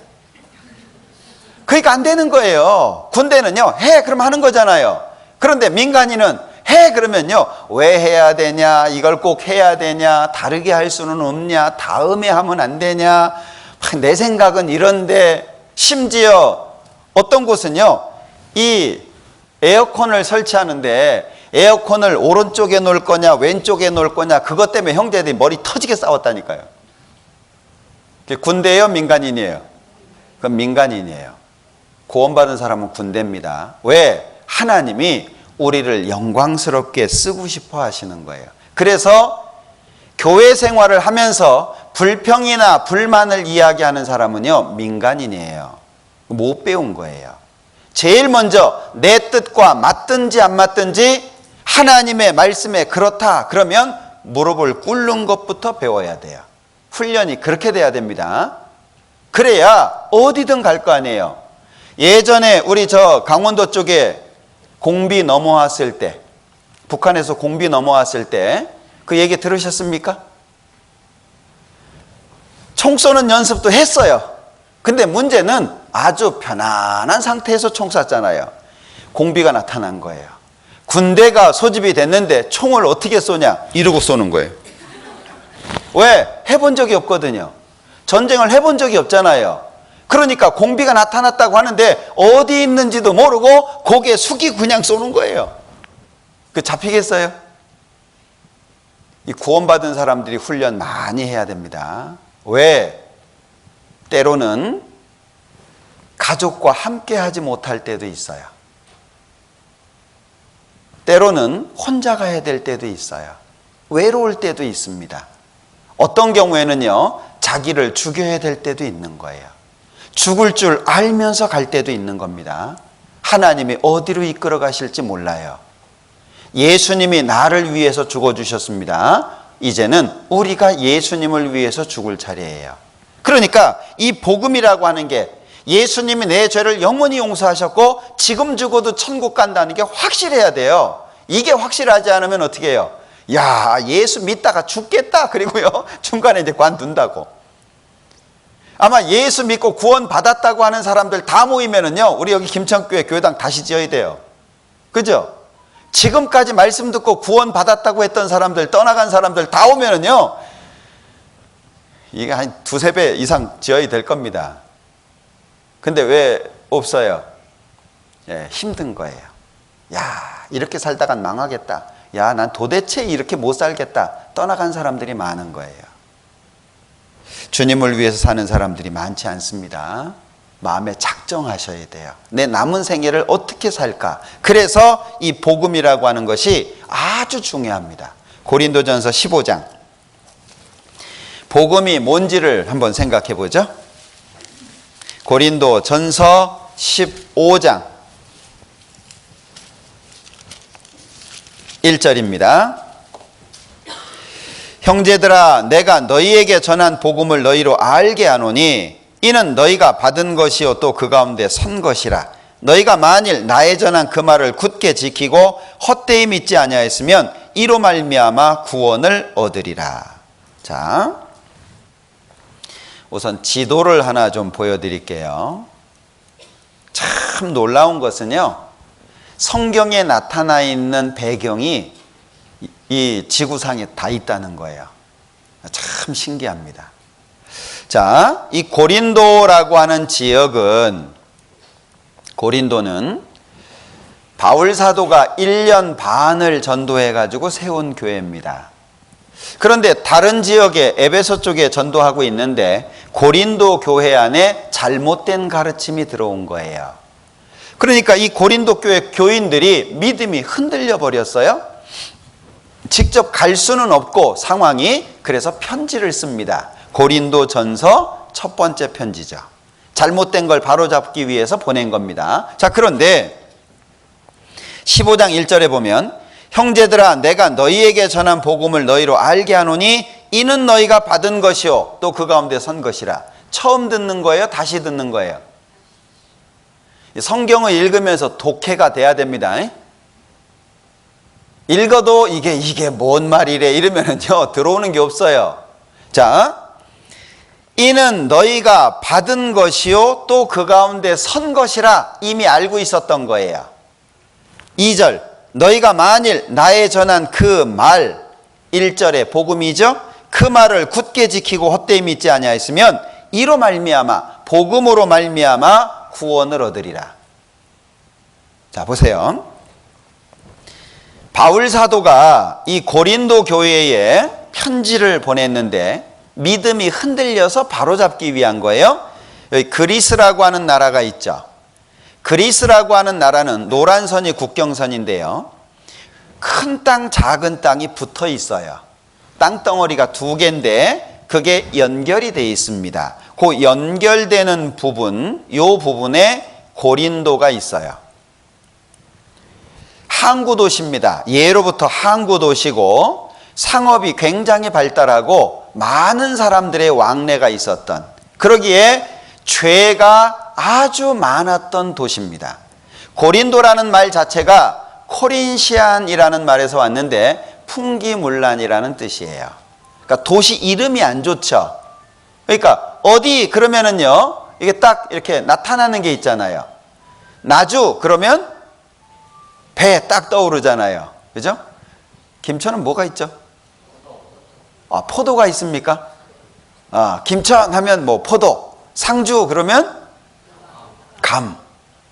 그러니까 안 되는 거예요. 군대는요, 해 그럼 하는 거잖아요. 그런데 민간인은 해 그러면요, 왜 해야 되냐, 이걸 꼭 해야 되냐, 다르게 할 수는 없냐, 다음에 하면 안 되냐, 내 생각은 이런데, 심지어 어떤 곳은요, 이 에어컨을 설치하는데 에어컨을 오른쪽에 놓을 거냐 왼쪽에 놓을 거냐, 그것 때문에 형제들이 머리 터지게 싸웠다니까요. 군대예요, 민간인이에요? 그건 민간인이에요. 구원받은 사람은 군대입니다. 왜? 하나님이 우리를 영광스럽게 쓰고 싶어 하시는 거예요. 그래서 교회 생활을 하면서 불평이나 불만을 이야기하는 사람은요, 민간인이에요. 못 배운 거예요. 제일 먼저 내 뜻과 맞든지 안 맞든지 하나님의 말씀에 그렇다 그러면 무릎을 꿇는 것부터 배워야 돼요. 훈련이 그렇게 돼야 됩니다. 그래야 어디든 갈 거 아니에요. 예전에 우리 저 강원도 쪽에 공비 넘어왔을 때, 북한에서 공비 넘어왔을 때 그 얘기 들으셨습니까? 총 쏘는 연습도 했어요. 근데 문제는 아주 편안한 상태에서 총 쐈잖아요. 공비가 나타난 거예요. 군대가 소집이 됐는데 총을 어떻게 쏘냐? 이러고 쏘는 거예요. 왜? 해본 적이 없거든요. 전쟁을 해본 적이 없잖아요. 그러니까 공비가 나타났다고 하는데 어디 있는지도 모르고 고개 숙이고 그냥 쏘는 거예요. 그 잡히겠어요? 이 구원받은 사람들이 훈련 많이 해야 됩니다. 왜? 때로는 가족과 함께 하지 못할 때도 있어요. 때로는 혼자 가야 될 때도 있어요. 외로울 때도 있습니다. 어떤 경우에는요, 자기를 죽여야 될 때도 있는 거예요. 죽을 줄 알면서 갈 때도 있는 겁니다. 하나님이 어디로 이끌어 가실지 몰라요. 예수님이 나를 위해서 죽어주셨습니다. 이제는 우리가 예수님을 위해서 죽을 차례예요. 그러니까 이 복음이라고 하는 게, 예수님이 내 죄를 영원히 용서하셨고 지금 죽어도 천국 간다는 게 확실해야 돼요. 이게 확실하지 않으면 어떻게 해요? 야, 예수 믿다가 죽겠다. 그리고요, 중간에 이제 관둔다고. 아마 예수 믿고 구원 받았다고 하는 사람들 다 모이면은요, 우리 여기 김천교회 교회당 다시 지어야 돼요. 그죠? 지금까지 말씀 듣고 구원 받았다고 했던 사람들, 떠나간 사람들 다 오면은요, 이게 한 두세 배 이상 지어야 될 겁니다. 근데 왜 없어요? 예, 힘든 거예요. 야, 이렇게 살다간 망하겠다. 야, 난 도대체 이렇게 못 살겠다. 떠나간 사람들이 많은 거예요. 주님을 위해서 사는 사람들이 많지 않습니다. 마음에 작정하셔야 돼요. 내 남은 생애를 어떻게 살까? 그래서 이 복음이라고 하는 것이 아주 중요합니다. 고린도전서 15장. 복음이 뭔지를 한번 생각해 보죠. 고린도전서 15장 1절입니다. 형제들아, 내가 너희에게 전한 복음을 너희로 알게 하노니 이는 너희가 받은 것이요 또 그 가운데 선 것이라. 너희가 만일 나의 전한 그 말을 굳게 지키고 헛되이 믿지 아니하였으면 이로 말미암아 구원을 얻으리라. 자, 우선 지도를 하나 좀 보여드릴게요. 참 놀라운 것은요, 성경에 나타나 있는 배경이 이 지구상에 다 있다는 거예요. 참 신기합니다. 자, 이 고린도라고 하는 지역은, 고린도는 바울 사도가 1년 반을 전도해 가지고 세운 교회입니다. 그런데 다른 지역에 에베소 쪽에 전도하고 있는데 고린도 교회 안에 잘못된 가르침이 들어온 거예요. 그러니까 이 고린도 교회 교인들이 믿음이 흔들려 버렸어요. 직접 갈 수는 없고 상황이, 그래서 편지를 씁니다. 고린도 전서 첫 번째 편지죠. 잘못된 걸 바로잡기 위해서 보낸 겁니다. 자, 그런데 15장 1절에 보면, 형제들아 내가 너희에게 전한 복음을 너희로 알게 하노니 이는 너희가 받은 것이요 또 그 가운데 선 것이라. 처음 듣는 거예요? 다시 듣는 거예요? 성경을 읽으면서 독해가 돼야 됩니다. 읽어도 이게 뭔 말이래 이러면은요 들어오는 게 없어요. 자, 이는 너희가 받은 것이요 또 그 가운데 선 것이라 이미 알고 있었던 거예요. 2절, 너희가 만일 나의 전한 그 말, 1절에 복음이죠. 그 말을 굳게 지키고 헛되이 믿지 아니하였으면 이로 말미암아, 복음으로 말미암아 구원을 얻으리라. 자, 보세요. 바울 사도가 이 고린도 교회에 편지를 보냈는데 믿음이 흔들려서 바로잡기 위한 거예요. 여기 그리스라고 하는 나라가 있죠. 그리스라고 하는 나라는 노란 선이 국경선인데요. 큰 땅, 작은 땅이 붙어 있어요. 땅덩어리가 두 개인데 그게 연결이 되어 있습니다. 그 연결되는 부분, 요 부분에 고린도가 있어요. 항구 도시입니다. 예로부터 항구 도시고 상업이 굉장히 발달하고 많은 사람들의 왕래가 있었던, 그러기에 죄가 아주 많았던 도시입니다. 고린도라는 말 자체가 코린시안이라는 말에서 왔는데 풍기문란이라는 뜻이에요. 그러니까 도시 이름이 안 좋죠. 그러니까 어디 그러면은요 이게 딱 이렇게 나타나는 게 있잖아요. 나주 그러면 배 딱 떠오르잖아요. 그죠? 김천은 뭐가 있죠? 포도가 있습니까? 김천 하면 뭐 포도, 상주 그러면 감.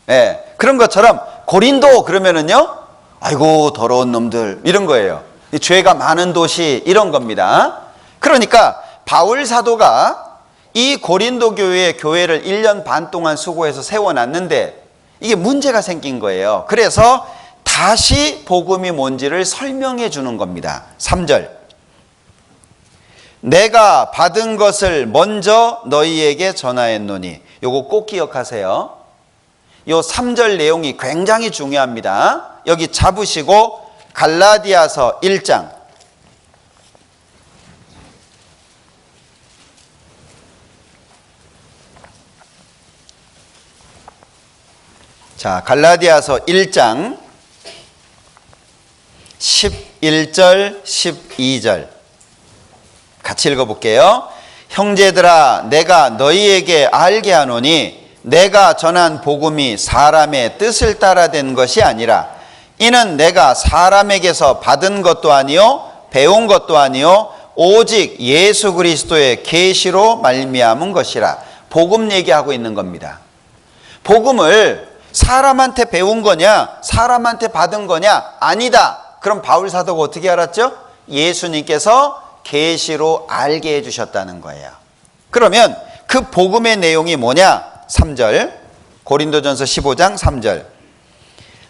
예, 그런 것처럼 고린도 그러면은요, 아이고 더러운 놈들 이런 거예요. 죄가 많은 도시 이런 겁니다. 그러니까 바울 사도가 이 고린도 교회를 1년 반 동안 수고해서 세워놨는데 이게 문제가 생긴 거예요. 그래서 다시 복음이 뭔지를 설명해 주는 겁니다. 3절, 내가 받은 것을 먼저 너희에게 전하였노니. 요거 꼭 기억하세요. 요 3절 내용이 굉장히 중요합니다. 여기 잡으시고 갈라디아서 1장 자, 갈라디아서 1장 11절 12절 같이 읽어볼게요. 형제들아 내가 너희에게 알게 하노니 내가 전한 복음이 사람의 뜻을 따라 된 것이 아니라 이는 내가 사람에게서 받은 것도 아니요 배운 것도 아니요 오직 예수 그리스도의 계시로 말미암은 것이라. 복음 얘기하고 있는 겁니다. 복음을 사람한테 배운 거냐 사람한테 받은 거냐? 아니다. 그럼 바울 사도가 어떻게 알았죠? 예수님께서 계시로 알게 해주셨다는 거예요. 그러면 그 복음의 내용이 뭐냐? 3절, 고린도전서 15장 3절,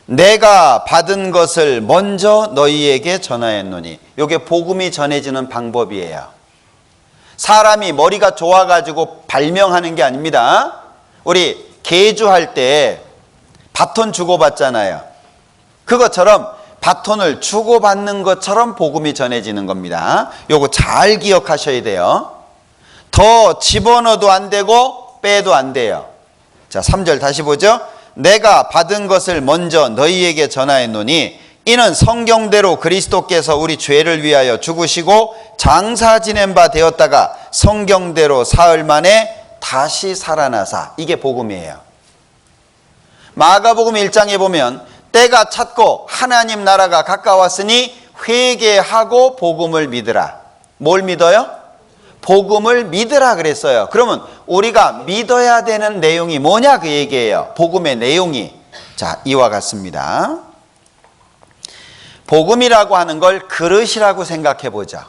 내가 받은 것을 먼저 너희에게 전하였노니. 이게 복음이 전해지는 방법이에요. 사람이 머리가 좋아가지고 발명하는 게 아닙니다. 우리 계주할 때 바톤 주고받잖아요. 그것처럼 바톤을 주고받는 것처럼 복음이 전해지는 겁니다. 요거 잘 기억하셔야 돼요. 더 집어넣어도 안 되고 빼도 안 돼요. 자, 3절 다시 보죠. 내가 받은 것을 먼저 너희에게 전하였노니 이는 성경대로 그리스도께서 우리 죄를 위하여 죽으시고 장사 지낸 바 되었다가 성경대로 사흘 만에 다시 살아나사. 이게 복음이에요. 마가복음 1장에 보면 때가 찼고 하나님 나라가 가까웠으니 회개하고 복음을 믿으라. 뭘 믿어요? 복음을 믿으라 그랬어요. 그러면 우리가 믿어야 되는 내용이 뭐냐 그 얘기예요. 복음의 내용이. 자, 이와 같습니다. 복음이라고 하는 걸 그릇이라고 생각해 보죠.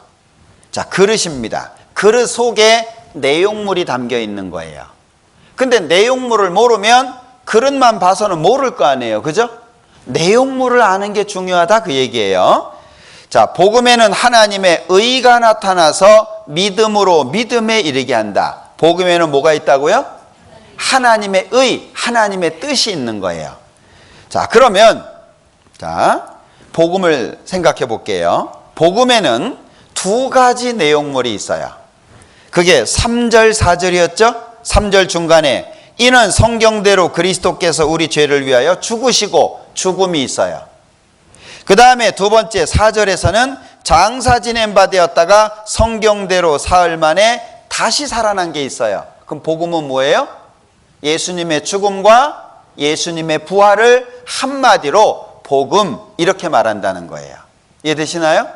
자, 그릇입니다. 그릇 속에 내용물이 담겨 있는 거예요. 근데 내용물을 모르면 그릇만 봐서는 모를 거 아니에요. 그죠? 내용물을 아는 게 중요하다 그 얘기예요. 자, 복음에는 하나님의 의가 나타나서 믿음으로 믿음에 이르게 한다. 복음에는 뭐가 있다고요? 하나님의 의, 하나님의 뜻이 있는 거예요. 자, 그러면 복음을 생각해 볼게요. 복음에는 두 가지 내용물이 있어요. 그게 3절 4절이었죠? 3절 중간에 이는 성경대로 그리스도께서 우리 죄를 위하여 죽으시고 죽음이 있어요. 그 다음에 두 번째 4절에서는 장사 지낸 바 되었다가 성경대로 사흘 만에 다시 살아난 게 있어요. 그럼 복음은 뭐예요? 예수님의 죽음과 예수님의 부활을 한마디로 복음 이렇게 말한다는 거예요. 이해되시나요?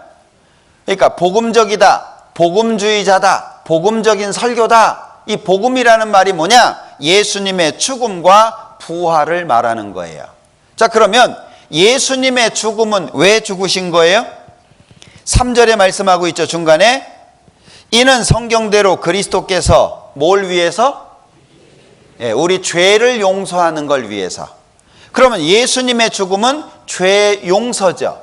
그러니까 복음적이다, 복음주의자다, 복음적인 설교다. 이 복음이라는 말이 뭐냐? 예수님의 죽음과 부활을 말하는 거예요. 자, 그러면 예수님의 죽음은 왜 죽으신 거예요? 3절에 말씀하고 있죠. 중간에 이는 성경대로 그리스도께서 뭘 위해서? 우리 죄를 용서하는 걸 위해서. 그러면 예수님의 죽음은 죄 용서죠.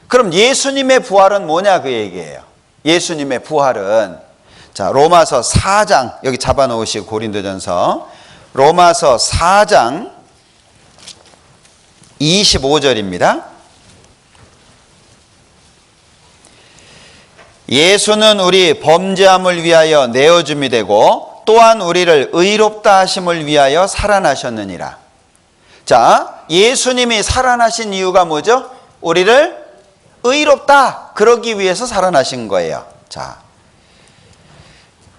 그럼 예수님의 부활은 뭐냐 그 얘기예요. 예수님의 부활은 자, 로마서 4장 여기 잡아놓으시고 고린도전서 로마서 4장 25절입니다. 예수는 우리 범죄함을 위하여 내어줌이 되고 또한 우리를 의롭다 하심을 위하여 살아나셨느니라. 자, 예수님이 살아나신 이유가 뭐죠? 우리를 의롭다 그러기 위해서 살아나신 거예요. 자,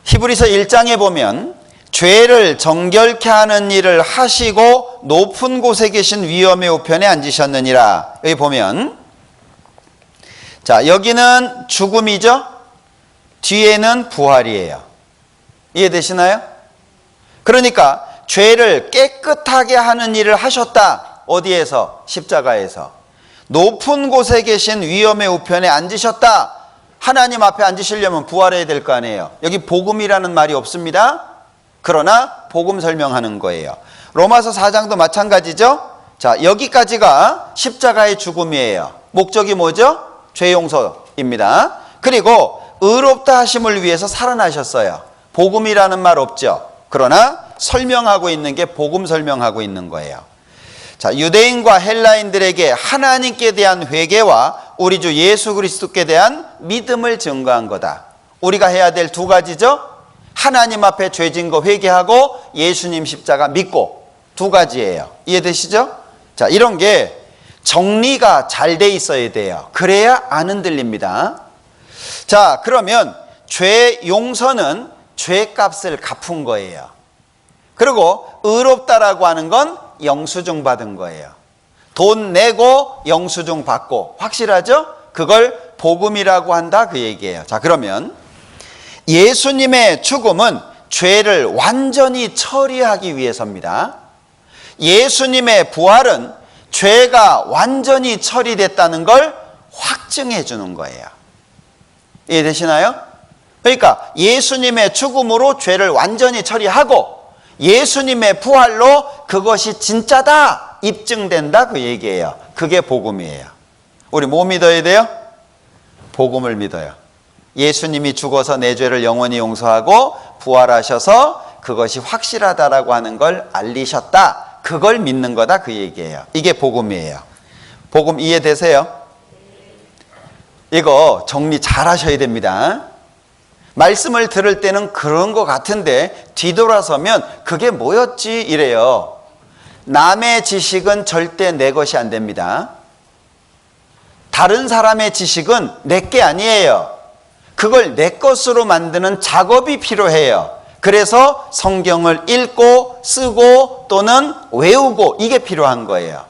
히브리서 1장에 보면 죄를 정결케 하는 일을 하시고 높은 곳에 계신 위엄의 우편에 앉으셨느니라. 여기 보면 자, 여기는 죽음이죠. 뒤에는 부활이에요. 이해되시나요? 그러니까 죄를 깨끗하게 하는 일을 하셨다. 어디에서? 십자가에서. 높은 곳에 계신 위엄의 우편에 앉으셨다. 하나님 앞에 앉으시려면 부활해야 될 거 아니에요. 여기 복음이라는 말이 없습니다. 그러나 복음 설명하는 거예요. 로마서 4장도 마찬가지죠. 자, 여기까지가 십자가의 죽음이에요. 목적이 뭐죠? 죄 용서입니다. 그리고 의롭다 하심을 위해서 살아나셨어요. 복음이라는 말 없죠. 그러나 설명하고 있는 게 복음 설명하고 있는 거예요. 자, 유대인과 헬라인들에게 하나님께 대한 회개와 우리 주 예수 그리스도께 대한 믿음을 증거한 거다. 우리가 해야 될 두 가지죠. 하나님 앞에 죄진 거 회개하고 예수님 십자가 믿고 두 가지예요. 이해되시죠? 자, 이런 게 정리가 잘 돼 있어야 돼요. 그래야 안 흔들립니다. 자, 그러면 죄 용서는 죄값을 갚은 거예요. 그리고 의롭다라고 하는 건 영수증 받은 거예요. 돈 내고 영수증 받고. 확실하죠? 그걸 복음이라고 한다 그 얘기예요. 자, 그러면 예수님의 죽음은 죄를 완전히 처리하기 위해서입니다. 예수님의 부활은 죄가 완전히 처리됐다는 걸 확증해 주는 거예요. 이해되시나요? 그러니까 예수님의 죽음으로 죄를 완전히 처리하고 예수님의 부활로 그것이 진짜다 입증된다 그 얘기예요. 그게 복음이에요. 우리 뭐 믿어야 돼요? 복음을 믿어요. 예수님이 죽어서 내 죄를 영원히 용서하고 부활하셔서 그것이 확실하다라고 하는 걸 알리셨다. 그걸 믿는 거다 그 얘기예요. 이게 복음이에요. 복음 이해되세요? 이거 정리 잘 하셔야 됩니다. 말씀을 들을 때는 그런 것 같은데 뒤돌아서면 그게 뭐였지 이래요. 남의 지식은 절대 내 것이 안 됩니다. 다른 사람의 지식은 내게 아니에요. 그걸 내 것으로 만드는 작업이 필요해요. 그래서 성경을 읽고 쓰고 또는 외우고 이게 필요한 거예요.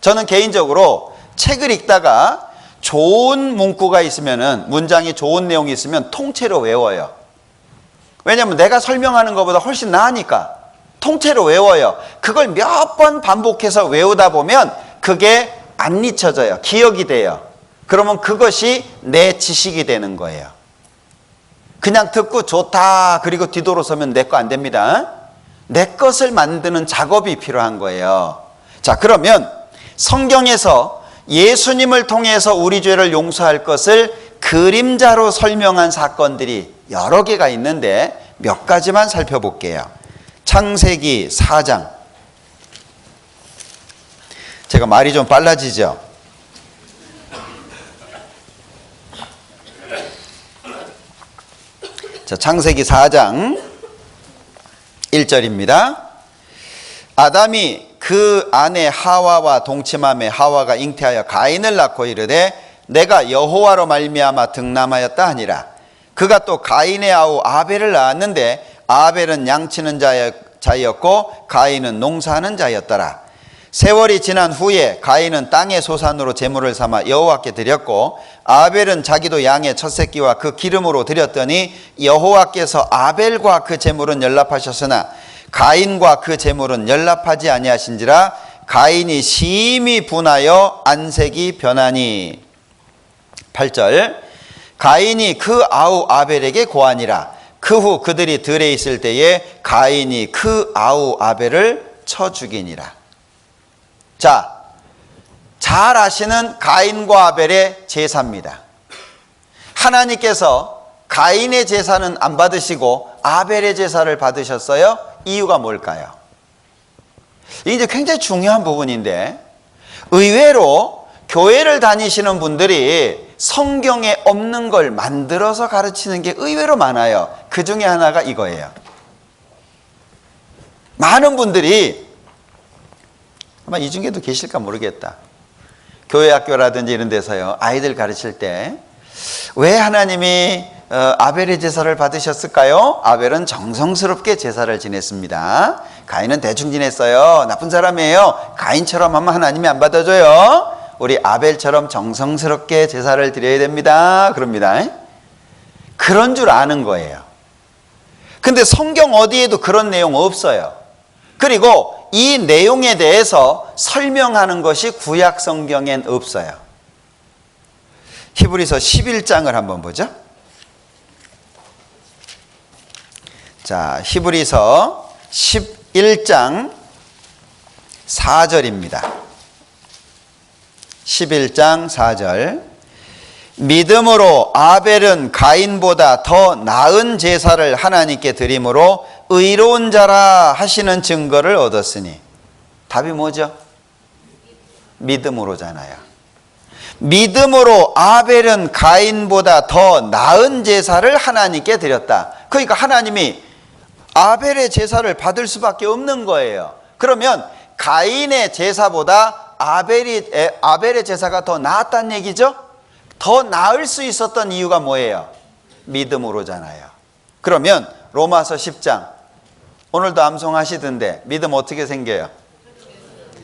저는 개인적으로 책을 읽다가 좋은 문구가 있으면은, 문장이 좋은 내용이 있으면 통째로 외워요. 왜냐하면 내가 설명하는 것보다 훨씬 나으니까 통째로 외워요. 그걸 몇 번 반복해서 외우다 보면 그게 안 잊혀져요. 기억이 돼요. 그러면 그것이 내 지식이 되는 거예요. 그냥 듣고 좋다 그리고 뒤돌아서면 내 거 안 됩니다. 내 것을 만드는 작업이 필요한 거예요. 자, 그러면 성경에서 예수님을 통해서 우리 죄를 용서할 것을 그림자로 설명한 사건들이 여러 개가 있는데 몇 가지만 살펴볼게요. 창세기 4장. 제가 말이 좀 빨라지죠? 자, 창세기 4장 1절입니다. 아담이 그 아내 하와와 동침함에 하와가 잉태하여 가인을 낳고 이르되 내가 여호와로 말미암아 득남하였다 하니라. 그가 또 가인의 아우 아벨을 낳았는데 아벨은 양치는 자였고 가인은 농사하는 자였더라. 세월이 지난 후에 가인은 땅의 소산으로 제물을 삼아 여호와께 드렸고 아벨은 자기도 양의 첫 새끼와 그 기름으로 드렸더니 여호와께서 아벨과 그 제물은 연락하셨으나 가인과 그 제물은 연락하지 아니하신지라. 가인이 심히 분하여 안색이 변하니. 8절. 가인이 그 아우 아벨에게 고하니라. 그 후 그들이 들에 있을 때에 가인이 그 아우 아벨을 쳐 죽이니라. 자, 잘 아시는 가인과 아벨의 제사입니다. 하나님께서 가인의 제사는 안 받으시고 아벨의 제사를 받으셨어요. 이유가 뭘까요? 이게 굉장히 중요한 부분인데, 의외로 교회를 다니시는 분들이 성경에 없는 걸 만들어서 가르치는 게 의외로 많아요. 그 중에 하나가 이거예요. 많은 분들이, 아마 이 중에도 계실까 모르겠다, 교회 학교라든지 이런 데서요, 아이들 가르칠 때 왜 하나님이 아벨의 제사를 받으셨을까요? 아벨은 정성스럽게 제사를 지냈습니다. 가인은 대충 지냈어요. 나쁜 사람이에요. 가인처럼 하면 하나님이 안 받아줘요. 우리 아벨처럼 정성스럽게 제사를 드려야 됩니다. 그럽니다. 그런 줄 아는 거예요. 근데 성경 어디에도 그런 내용 없어요. 그리고 이 내용에 대해서 설명하는 것이 구약 성경엔 없어요. 히브리서 11장을 한번 보죠. 자, 히브리서 11장 4절입니다. 11장 4절. 믿음으로 아벨은 가인보다 더 나은 제사를 하나님께 드림으로 의로운 자라 하시는 증거를 얻었으니. 답이 뭐죠? 믿음으로잖아요. 믿음으로 아벨은 가인보다 더 나은 제사를 하나님께 드렸다. 그러니까 하나님이 아벨의 제사를 받을 수밖에 없는 거예요. 그러면 가인의 제사보다 아벨의 제사가 더 나았다는 얘기죠? 더 나을 수 있었던 이유가 뭐예요? 믿음으로잖아요. 그러면 로마서 10장, 오늘도 암송하시던데 믿음 어떻게 생겨요?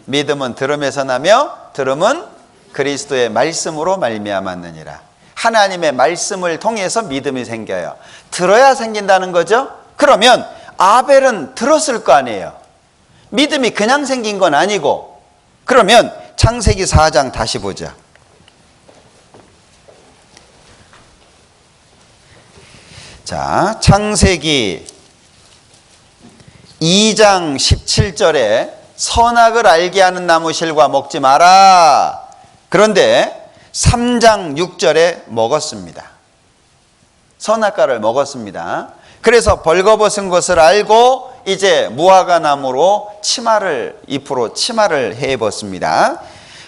믿음은 들음에서 나며 들음은 그리스도의 말씀으로 말미암았느니라. 하나님의 말씀을 통해서 믿음이 생겨요. 들어야 생긴다는 거죠? 그러면 아벨은 들었을 거 아니에요. 믿음이 그냥 생긴 건 아니고. 그러면 창세기 4장 다시 보자. 자, 창세기 2장 17절에 선악을 알게 하는 나무 실과 먹지 마라. 그런데 3장 6절에 먹었습니다. 선악과를 먹었습니다. 그래서 벌거벗은 것을 알고 이제 무화과 나무로 잎으로 치마를 해 입었습니다.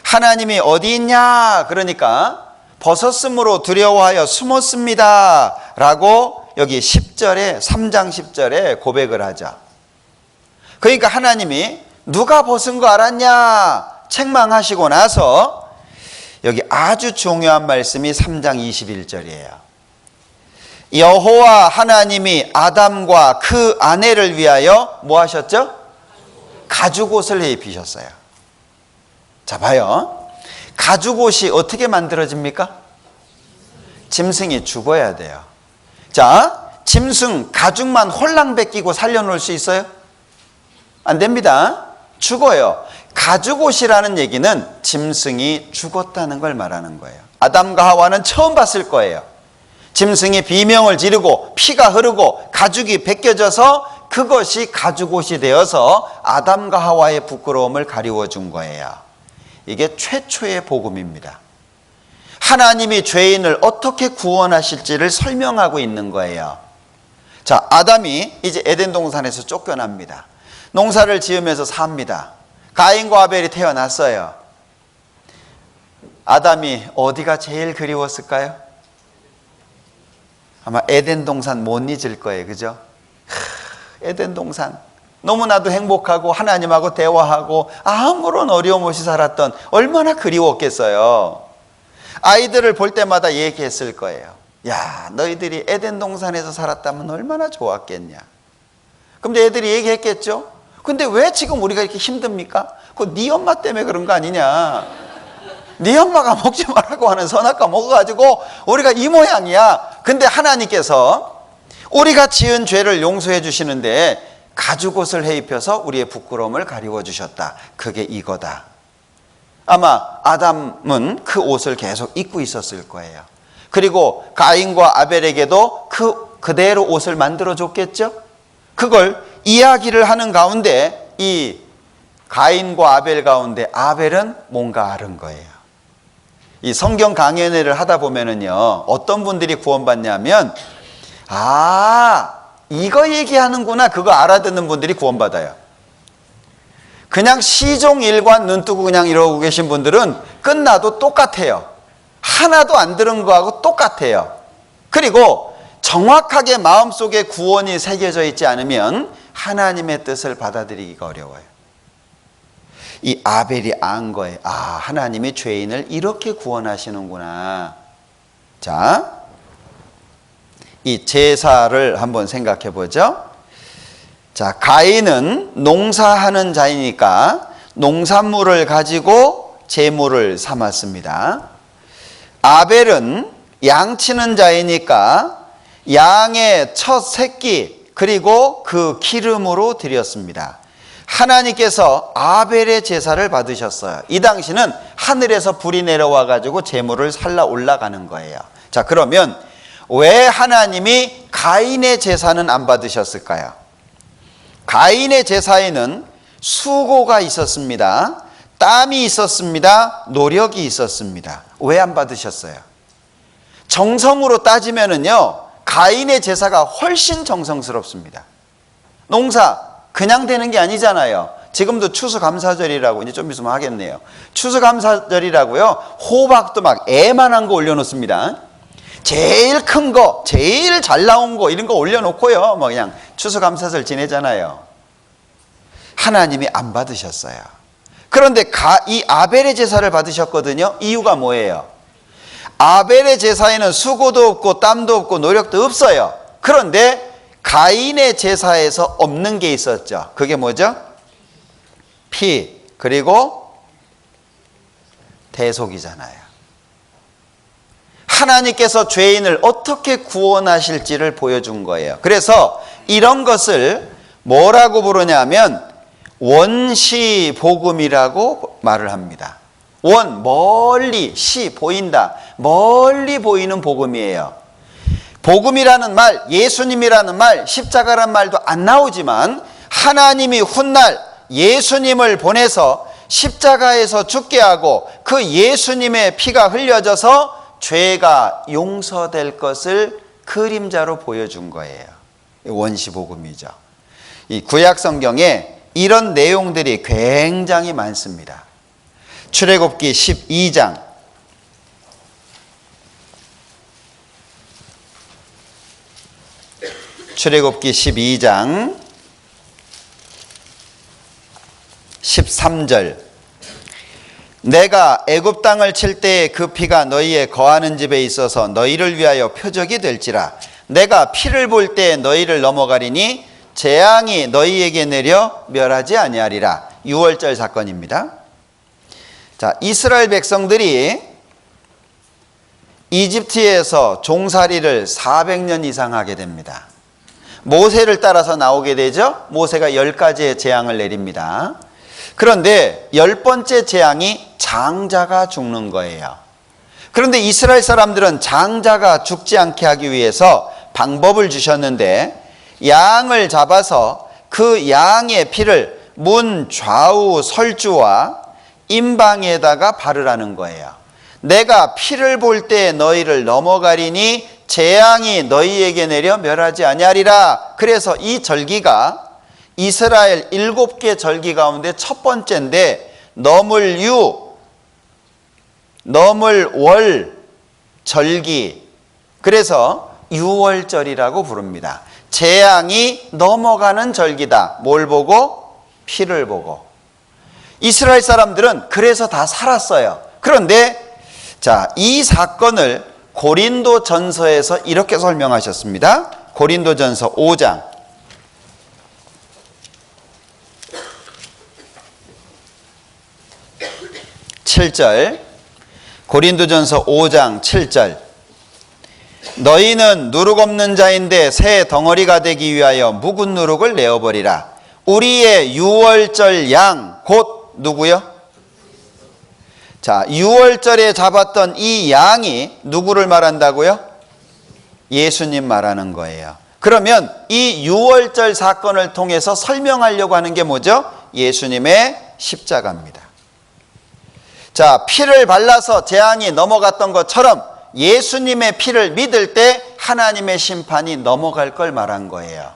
하나님이 어디 있냐? 그러니까 벗었으므로 두려워하여 숨었습니다 라고 여기 10절에 3장 10절에 고백을 하죠. 그러니까 하나님이 누가 벗은 거 알았냐 책망하시고 나서 여기 아주 중요한 말씀이 3장 21절이에요. 여호와 하나님이 아담과 그 아내를 위하여 뭐 하셨죠? 가죽옷을 입히셨어요. 자, 봐요. 가죽옷이 어떻게 만들어집니까? 짐승이 죽어야 돼요. 자, 짐승 가죽만 홀랑 벗기고 살려놓을 수 있어요? 안 됩니다. 죽어요. 가죽옷이라는 얘기는 짐승이 죽었다는 걸 말하는 거예요. 아담과 하와는 처음 봤을 거예요. 짐승이 비명을 지르고 피가 흐르고 가죽이 벗겨져서 그것이 가죽옷이 되어서 아담과 하와의 부끄러움을 가리워 준 거예요. 이게 최초의 복음입니다. 하나님이 죄인을 어떻게 구원하실지를 설명하고 있는 거예요. 자, 아담이 이제 에덴 동산에서 쫓겨납니다. 농사를 지으면서 삽니다. 가인과 아벨이 태어났어요. 아담이 어디가 제일 그리웠을까요? 아마 에덴 동산 못 잊을 거예요. 그죠? 에덴 동산 너무나도 행복하고 하나님하고 대화하고 아무런 어려움 없이 살았던, 얼마나 그리웠겠어요. 아이들을 볼 때마다 얘기했을 거예요. 야, 너희들이 에덴 동산에서 살았다면 얼마나 좋았겠냐. 근데 애들이 얘기했겠죠. 근데 왜 지금 우리가 이렇게 힘듭니까? 그거 네 엄마 때문에 그런 거 아니냐. 네 엄마가 먹지 말라고 하는 선악과 먹어가지고 우리가 이 모양이야. 근데 하나님께서 우리가 지은 죄를 용서해 주시는데 가죽옷을 해입혀서 우리의 부끄러움을 가리워 주셨다. 그게 이거다. 아마 아담은 그 옷을 계속 입고 있었을 거예요. 그리고 가인과 아벨에게도 그대로 옷을 만들어 줬겠죠. 그걸 이야기를 하는 가운데 이 가인과 아벨 가운데 아벨은 뭔가 아는 거예요. 이 성경 강연회를 하다 보면은요, 어떤 분들이 구원받냐면, 아, 이거 얘기하는구나, 그거 알아듣는 분들이 구원받아요. 그냥 시종일관 눈 뜨고 그냥 이러고 계신 분들은 끝나도 똑같아요. 하나도 안 들은 거하고 똑같아요. 그리고 정확하게 마음속에 구원이 새겨져 있지 않으면 하나님의 뜻을 받아들이기가 어려워요. 이 아벨이 안 거예요. 아, 하나님이 죄인을 이렇게 구원하시는구나. 자, 이 제사를 한번 생각해 보죠. 자, 가인은 농사하는 자이니까 농산물을 가지고 제물을 삼았습니다. 아벨은 양치는 자이니까 양의 첫 새끼 그리고 그 기름으로 드렸습니다. 하나님께서 아벨의 제사를 받으셨어요. 이 당시는 하늘에서 불이 내려와 가지고 제물을 살라 올라가는 거예요. 자, 그러면 왜 하나님이 가인의 제사는 안 받으셨을까요? 가인의 제사에는 수고가 있었습니다. 땀이 있었습니다. 노력이 있었습니다. 왜 안 받으셨어요? 정성으로 따지면은요, 가인의 제사가 훨씬 정성스럽습니다. 농사 그냥 되는 게 아니잖아요. 지금도 추수감사절이라고, 이제 좀 있으면 하겠네요. 추수감사절이라고요, 호박도 막 애만한 거 올려놓습니다. 제일 큰 거, 제일 잘 나온 거, 이런 거 올려놓고요, 뭐 그냥 추수감사절 지내잖아요. 하나님이 안 받으셨어요. 그런데 이 아벨의 제사를 받으셨거든요. 이유가 뭐예요? 아벨의 제사에는 수고도 없고 땀도 없고 노력도 없어요. 그런데 가인의 제사에서 없는 게 있었죠. 그게 뭐죠? 피, 그리고 대속이잖아요. 하나님께서 죄인을 어떻게 구원하실지를 보여준 거예요. 그래서 이런 것을 뭐라고 부르냐면 원시복음이라고 말을 합니다. 원, 멀리, 시, 보인다. 멀리 보이는 복음이에요. 복음이라는 말, 예수님이라는 말, 십자가라는 말도 안 나오지만 하나님이 훗날 예수님을 보내서 십자가에서 죽게 하고 그 예수님의 피가 흘려져서 죄가 용서될 것을 그림자로 보여준 거예요. 원시복음이죠. 이 구약 성경에 이런 내용들이 굉장히 많습니다. 출애굽기 12장 출애굽기 12장 13절 내가 애굽 땅을 칠 때에 그 피가 너희의 거하는 집에 있어서 너희를 위하여 표적이 될지라. 내가 피를 볼 때에 너희를 넘어가리니 재앙이 너희에게 내려 멸하지 아니하리라. 유월절 사건입니다. 자, 이스라엘 백성들이 이집트에서 종살이를 400년 이상 하게 됩니다. 모세를 따라서 나오게 되죠. 모세가 10가지의 재앙을 내립니다. 그런데 10번째 재앙이 장자가 죽는 거예요. 그런데 이스라엘 사람들은 장자가 죽지 않게 하기 위해서 방법을 주셨는데, 양을 잡아서 그 양의 피를 문 좌우 설주와 임방에다가 바르라는 거예요. 내가 피를 볼 때 너희를 넘어가리니 재앙이 너희에게 내려 멸하지 아니하리라. 그래서 이 절기가 이스라엘 7개 절기 가운데 첫 번째인데, 너물유, 너물월 절기, 그래서 유월절이라고 부릅니다. 재앙이 넘어가는 절기다. 뭘 보고? 피를 보고. 이스라엘 사람들은 그래서 다 살았어요. 그런데 자, 이 사건을 고린도전서에서 이렇게 설명하셨습니다. 고린도전서 5장 7절, 고린도전서 5장 7절. 너희는 누룩 없는 자인데 새 덩어리가 되기 위하여 묵은 누룩을 내어버리라. 우리의 유월절 양 곧 누구요? 자, 유월절에 잡았던 이 양이 누구를 말한다고요? 예수님 말하는 거예요. 그러면 이 유월절 사건을 통해서 설명하려고 하는 게 뭐죠? 예수님의 십자가입니다. 자, 피를 발라서 재앙이 넘어갔던 것처럼 예수님의 피를 믿을 때 하나님의 심판이 넘어갈 걸 말한 거예요.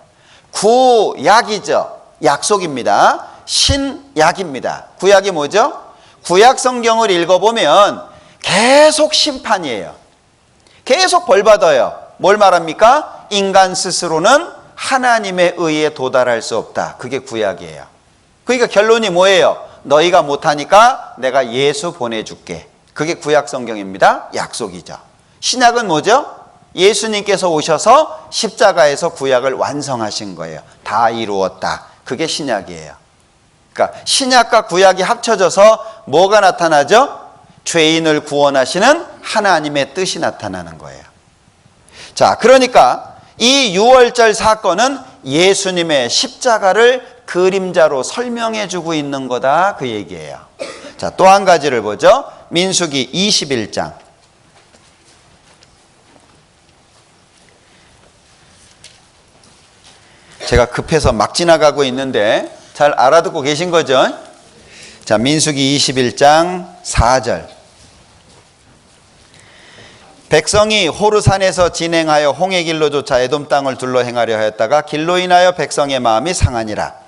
구약이죠. 약속입니다. 신약입니다. 구약이 뭐죠? 구약 성경을 읽어보면 계속 심판이에요. 계속 벌 받아요. 뭘 말합니까? 인간 스스로는 하나님의 의에 도달할 수 없다. 그게 구약이에요. 그러니까 결론이 뭐예요? 너희가 못하니까 내가 예수 보내줄게. 그게 구약 성경입니다. 약속이죠. 신약은 뭐죠? 예수님께서 오셔서 십자가에서 구약을 완성하신 거예요. 다 이루었다. 그게 신약이에요. 그러니까 신약과 구약이 합쳐져서 뭐가 나타나죠? 죄인을 구원하시는 하나님의 뜻이 나타나는 거예요. 자, 그러니까 이 유월절 사건은 예수님의 십자가를 그림자로 설명해 주고 있는 거다, 그 얘기예요. 자, 또 한 가지를 보죠. 민수기 21장. 제가 급해서 막 지나가고 있는데 잘 알아듣고 계신 거죠? 자, 민수기 21장 4절. 백성이 호르산에서 진행하여 홍해 길로 쫓아 에돔 땅을 둘러 행하려 하였다가 길로 인하여 백성의 마음이 상하니라.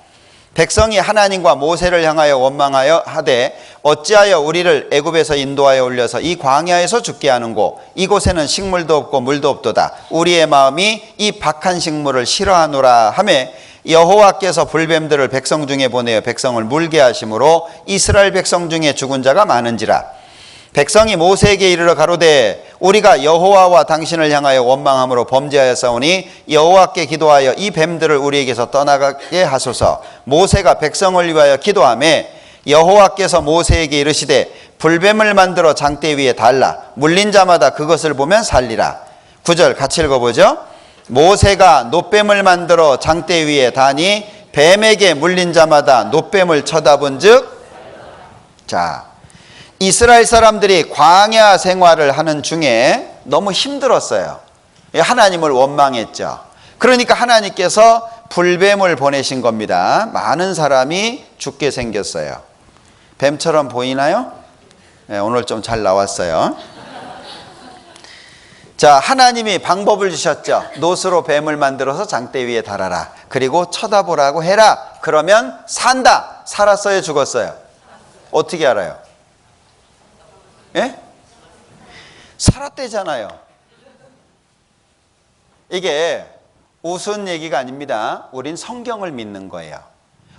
백성이 하나님과 모세를 향하여 원망하여 하되 어찌하여 우리를 애굽에서 인도하여 올려서 이 광야에서 죽게 하는고 이곳에는 식물도 없고 물도 없도다. 우리의 마음이 이 박한 식물을 싫어하노라 하매 여호와께서 불뱀들을 백성 중에 보내어 백성을 물게 하심으로 이스라엘 백성 중에 죽은 자가 많은지라. 백성이 모세에게 이르러 가로되 우리가 여호와와 당신을 향하여 원망함으로 범죄하였사오니 여호와께 기도하여 이 뱀들을 우리에게서 떠나가게 하소서. 모세가 백성을 위하여 기도하매 여호와께서 모세에게 이르시되 불뱀을 만들어 장대 위에 달라 물린 자마다 그것을 보면 살리라. 9절 같이 읽어보죠. 모세가 놋뱀을 만들어 장대 위에 다니 뱀에게 물린 자마다 놋뱀을 쳐다본 즉. 자, 이스라엘 사람들이 광야 생활을 하는 중에 너무 힘들었어요. 하나님을 원망했죠. 그러니까 하나님께서 불뱀을 보내신 겁니다. 많은 사람이 죽게 생겼어요. 뱀처럼 보이나요? 네, 오늘 좀 잘 나왔어요. 자, 하나님이 방법을 주셨죠. 놋으로 뱀을 만들어서 장대 위에 달아라. 그리고 쳐다보라고 해라. 그러면 산다. 살았어요, 죽었어요? 어떻게 알아요? 예? 살았대잖아요. 이게 우스운 얘기가 아닙니다. 우린 성경을 믿는 거예요.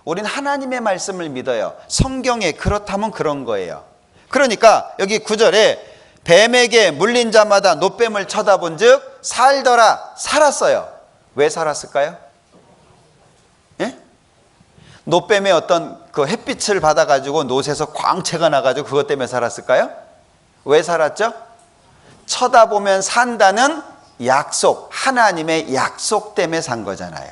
우린 하나님의 말씀을 믿어요. 성경에 그렇다면 그런 거예요. 그러니까 여기 9절에 뱀에게 물린 자마다 놋뱀을 쳐다본 즉 살더라, 살았어요. 왜 살았을까요? 예? 놋뱀의 어떤 그 햇빛을 받아가지고 놋에서 광채가 나가지고 그것 때문에 살았을까요? 왜 살았죠? 쳐다보면 산다는 약속, 하나님의 약속 때문에 산 거잖아요.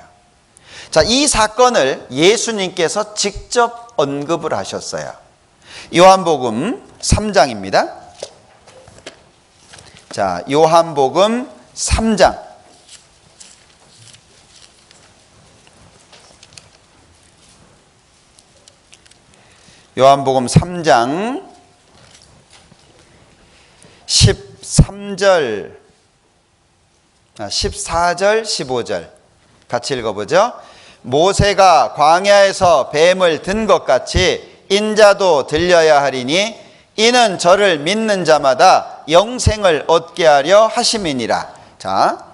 자, 이 사건을 예수님께서 직접 언급을 하셨어요. 요한복음 3장입니다. 자, 요한복음 3장. 요한복음 3장 13절, 14절, 15절 같이 읽어보죠. 모세가 광야에서 뱀을 든 것 같이 인자도 들려야 하리니 이는 저를 믿는 자마다 영생을 얻게 하려 하심이니라. 자,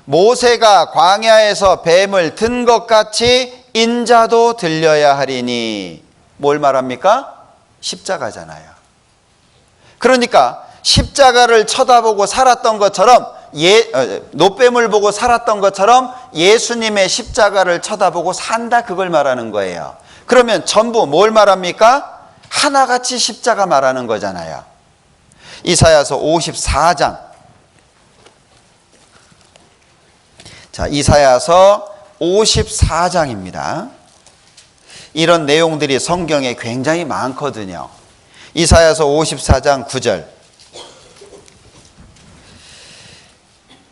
모세가 광야에서 뱀을 든 것 같이 인자도 들려야 하리니 뭘 말합니까? 십자가잖아요. 그러니까 십자가를 쳐다보고 살았던 것처럼 놋뱀을 보고 살았던 것처럼 예수님의 십자가를 쳐다보고 산다, 그걸 말하는 거예요. 그러면 전부 뭘 말합니까? 하나같이 십자가 말하는 거잖아요. 이사야서 54장. 자, 이사야서 54장입니다. 이런 내용들이 성경에 굉장히 많거든요. 이사야서 54장 9절.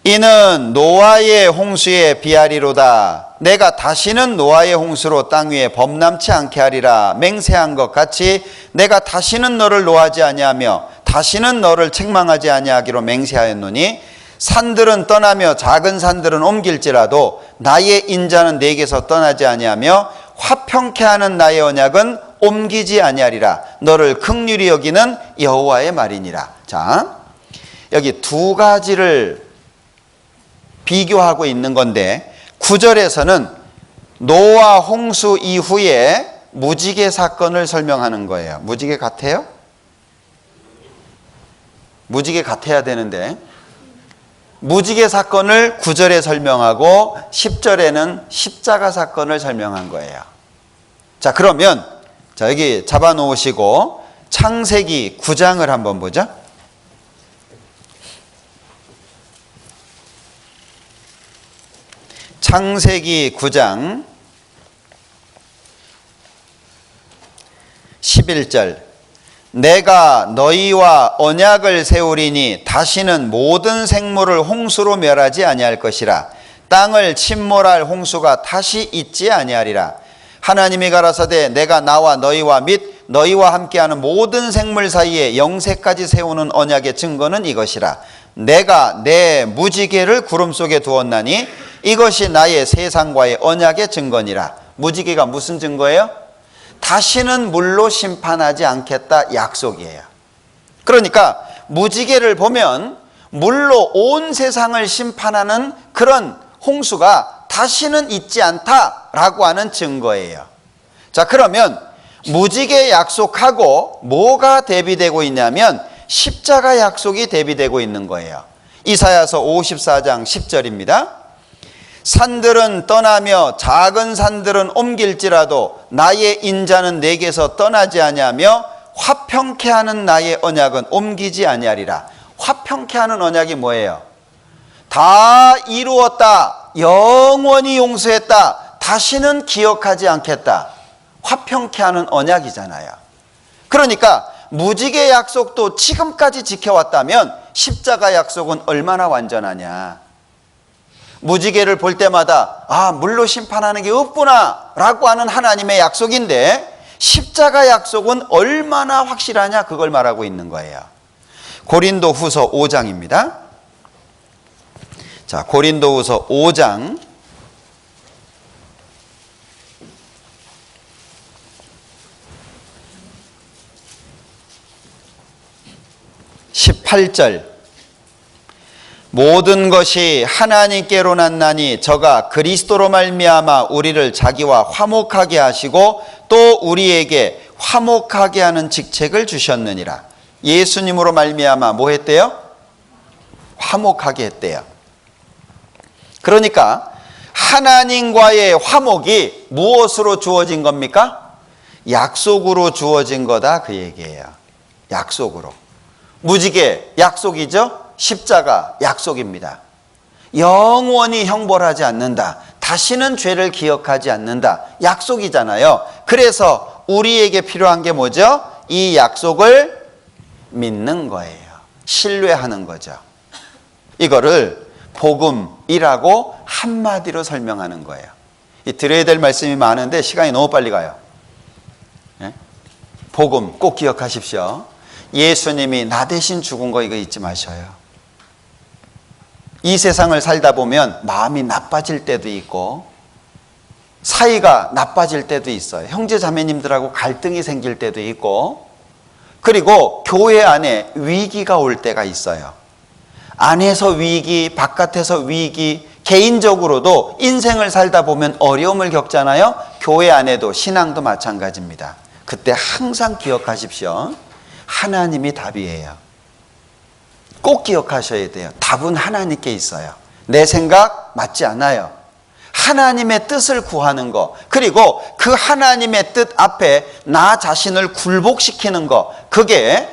이는 노아의 홍수에 비하리로다. 내가 다시는 노아의 홍수로 땅 위에 범람치 않게 하리라. 맹세한 것 같이 내가 다시는 너를 노하지 아니하며 다시는 너를 책망하지 아니하기로 맹세하였노니 산들은 떠나며 작은 산들은 옮길지라도 나의 인자는 내게서 떠나지 아니하며 화평케 하는 나의 언약은 옮기지 아니하리라. 너를 긍휼히 여기는 여호와의 말이니라. 자, 여기 두 가지를 비교하고 있는 건데 9절에서는 노아 홍수 이후에 무지개 사건을 설명하는 거예요. 무지개 같아요? 무지개 같아야 되는데 무지개 사건을 9절에 설명하고 10절에는 십자가 사건을 설명한 거예요. 자, 그러면 자, 여기 잡아 놓으시고 창세기 9장을 한번 보죠. 창세기 9장 11절. 내가 너희와 언약을 세우리니 다시는 모든 생물을 홍수로 멸하지 아니할 것이라. 땅을 침몰할 홍수가 다시 있지 아니하리라. 하나님이 가라사대 내가 나와 너희와 및 너희와 함께하는 모든 생물 사이에 영세까지 세우는 언약의 증거는 이것이라. 내가 내 무지개를 구름 속에 두었나니 이것이 나의 세상과의 언약의 증거니라. 무지개가 무슨 증거예요? 다시는 물로 심판하지 않겠다 약속이에요. 그러니까 무지개를 보면 물로 온 세상을 심판하는 그런 홍수가 다시는 있지 않다라고 하는 증거예요. 자, 그러면 무지개 약속하고 뭐가 대비되고 있냐면 십자가 약속이 대비되고 있는 거예요. 이사야서 54장 10절입니다. 산들은 떠나며 작은 산들은 옮길지라도 나의 인자는 내게서 떠나지 아니하며 화평케 하는 나의 언약은 옮기지 아니하리라. 화평케 하는 언약이 뭐예요? 다 이루었다, 영원히 용서했다, 다시는 기억하지 않겠다. 화평케 하는 언약이잖아요. 그러니까 무지개 약속도 지금까지 지켜왔다면 십자가 약속은 얼마나 완전하냐. 무지개를 볼 때마다 아, 물로 심판하는 게 없구나 라고 하는 하나님의 약속인데 십자가 약속은 얼마나 확실하냐, 그걸 말하고 있는 거예요. 고린도 후서 5장입니다. 자, 고린도 후서 5장 18절. 모든 것이 하나님께로 났나니 저가 그리스도로 말미암아 우리를 자기와 화목하게 하시고 또 우리에게 화목하게 하는 직책을 주셨느니라. 예수님으로 말미암아 뭐 했대요? 화목하게 했대요. 그러니까 하나님과의 화목이 무엇으로 주어진 겁니까? 약속으로 주어진 거다 그 얘기예요. 약속으로. 무지개 약속이죠? 십자가 약속입니다. 영원히 형벌하지 않는다. 다시는 죄를 기억하지 않는다. 약속이잖아요. 그래서 우리에게 필요한 게 뭐죠? 이 약속을 믿는 거예요. 신뢰하는 거죠. 이거를 복음이라고 한마디로 설명하는 거예요. 이 드려야 될 말씀이 많은데 시간이 너무 빨리 가요. 네? 복음 꼭 기억하십시오. 예수님이 나 대신 죽은 거 이거 잊지 마셔요. 이 세상을 살다 보면 마음이 나빠질 때도 있고 사이가 나빠질 때도 있어요. 형제 자매님들하고 갈등이 생길 때도 있고 그리고 교회 안에 위기가 올 때가 있어요. 안에서 위기, 바깥에서 위기, 개인적으로도 인생을 살다 보면 어려움을 겪잖아요. 교회 안에도 신앙도 마찬가지입니다. 그때 항상 기억하십시오. 하나님이 답이에요. 꼭 기억하셔야 돼요. 답은 하나님께 있어요. 내 생각 맞지 않아요. 하나님의 뜻을 구하는 거, 그리고 그 하나님의 뜻 앞에 나 자신을 굴복시키는 거, 그게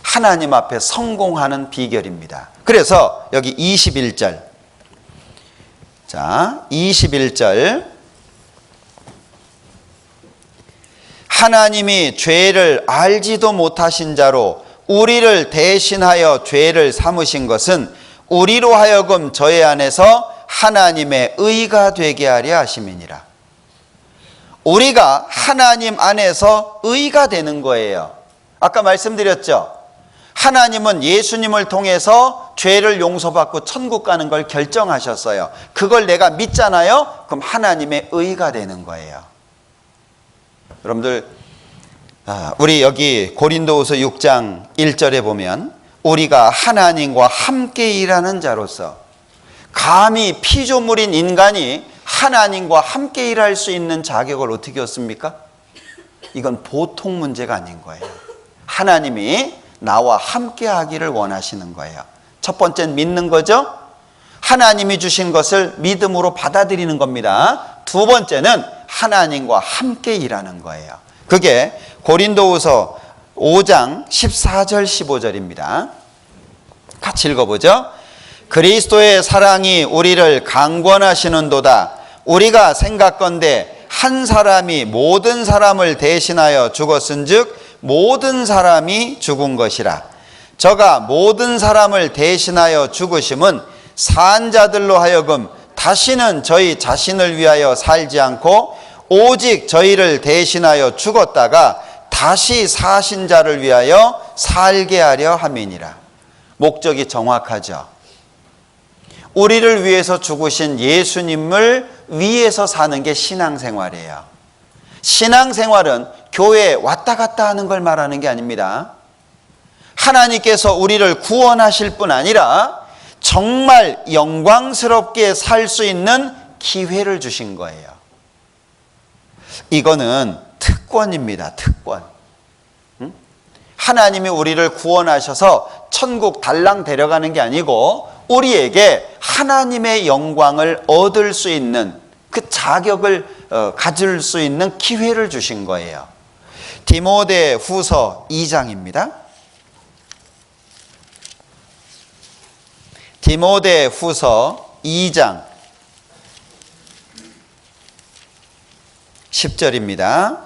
하나님 앞에 성공하는 비결입니다. 그래서 여기 21절. 자, 21절. 하나님이 죄를 알지도 못하신 자로 우리를 대신하여 죄를 삼으신 것은 우리로 하여금 저희 안에서 하나님의 의가 되게 하려 하심이니라. 우리가 하나님 안에서 의가 되는 거예요. 아까 말씀드렸죠. 하나님은 예수님을 통해서 죄를 용서받고 천국 가는 걸 결정하셨어요. 그걸 내가 믿잖아요. 그럼 하나님의 의가 되는 거예요. 여러분들, 우리 여기 고린도후서 6장 1절에 보면 우리가 하나님과 함께 일하는 자로서, 감히 피조물인 인간이 하나님과 함께 일할 수 있는 자격을 어떻게 얻습니까? 이건 보통 문제가 아닌 거예요. 하나님이 나와 함께 하기를 원하시는 거예요. 첫 번째는 믿는 거죠. 하나님이 주신 것을 믿음으로 받아들이는 겁니다. 두 번째는 하나님과 함께 일하는 거예요. 그게 고린도후서 5장 14절 15절입니다. 같이 읽어보죠. 그리스도의 사랑이 우리를 강권하시는도다. 우리가 생각건대 한 사람이 모든 사람을 대신하여 죽었은즉 모든 사람이 죽은 것이라. 저가 모든 사람을 대신하여 죽으심은 산 자들로 하여금 다시는 저희 자신을 위하여 살지 않고 오직 저희를 대신하여 죽었다가 다시 사신 자를 위하여 살게 하려 함이니라. 목적이 정확하죠. 우리를 위해서 죽으신 예수님을 위해서 사는 게 신앙생활이에요. 신앙생활은 교회에 왔다 갔다 하는 걸 말하는 게 아닙니다. 하나님께서 우리를 구원하실 뿐 아니라 정말 영광스럽게 살 수 있는 기회를 주신 거예요. 이거는 특권입니다. 특권. 하나님이 우리를 구원하셔서 천국 달랑 데려가는 게 아니고 우리에게 하나님의 영광을 얻을 수 있는 그 자격을 가질 수 있는 기회를 주신 거예요. 디모데후서 2장입니다. 디모데후서 2장 10절입니다.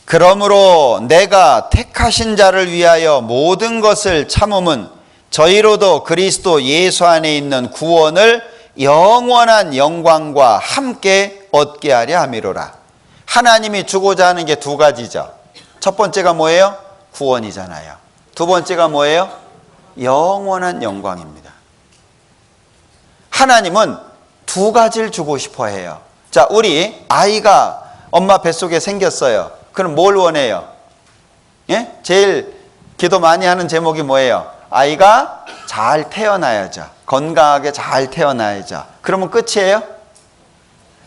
그러므로 내가 택하신 자를 위하여 모든 것을 참음은 저희로도 그리스도 예수 안에 있는 구원을 영원한 영광과 함께 얻게 하려 함이로라. 하나님이 주고자 하는 게 두 가지죠. 첫 번째가 뭐예요? 구원이잖아요. 두 번째가 뭐예요? 영원한 영광입니다. 하나님은 두 가지를 주고 싶어 해요. 자, 우리 아이가 엄마 뱃속에 생겼어요. 그럼 뭘 원해요? 예? 제일 기도 많이 하는 제목이 뭐예요? 아이가 잘 태어나야죠. 건강하게 잘 태어나야죠. 그러면 끝이에요?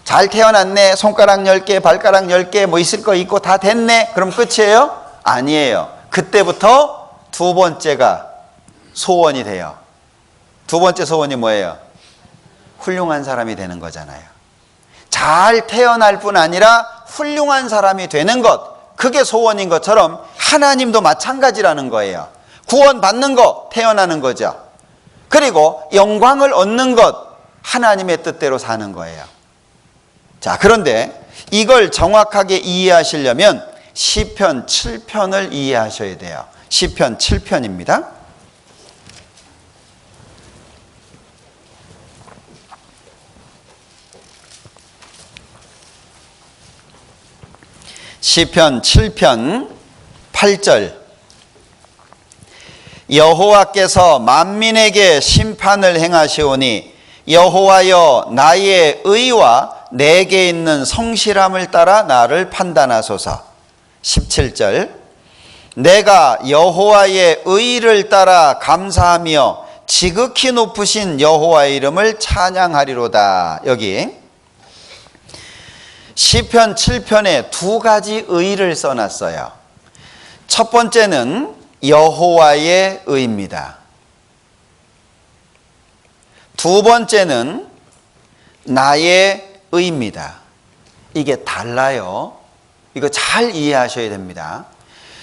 잘 태어났네. 손가락 10개, 발가락 10개 뭐 있을 거 있고 다 됐네. 그럼 끝이에요? 아니에요. 그때부터 두 번째가 소원이 돼요. 두 번째 소원이 뭐예요? 훌륭한 사람이 되는 거잖아요. 잘 태어날 뿐 아니라 훌륭한 사람이 되는 것, 그게 소원인 것처럼 하나님도 마찬가지라는 거예요. 구원받는 거, 태어나는 거죠. 그리고 영광을 얻는 것, 하나님의 뜻대로 사는 거예요. 자, 그런데 이걸 정확하게 이해하시려면 시편 7편을 이해하셔야 돼요. 시편 7편입니다. 시편 7편 8절. 여호와께서 만민에게 심판을 행하시오니 여호와여 나의 의와 내게 있는 성실함을 따라 나를 판단하소서. 17절. 내가 여호와의 의를 따라 감사하며 지극히 높으신 여호와의 이름을 찬양하리로다. 여기 시편 7편에 두 가지 의를 써놨어요. 첫 번째는 여호와의 의입니다. 두 번째는 나의 의입니다. 이게 달라요. 이거 잘 이해하셔야 됩니다.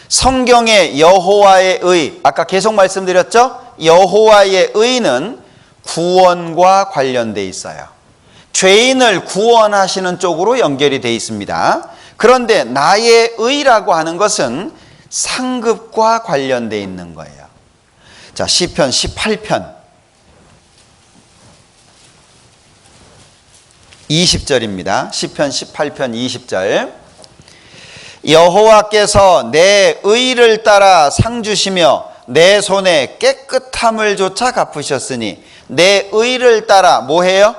성경의 여호와의 의, 아까 계속 말씀드렸죠? 여호와의 의는 구원과 관련돼 있어요. 죄인을 구원하시는 쪽으로 연결이 되어 있습니다. 그런데 나의 의라고 하는 것은 상급과 관련되어 있는 거예요. 자, 시편 18편 20절입니다. 시편 18편 20절. 여호와께서 내 의를 따라 상 주시며 내 손에 깨끗함을 조차 갚으셨으니 내 의를 따라 뭐 해요?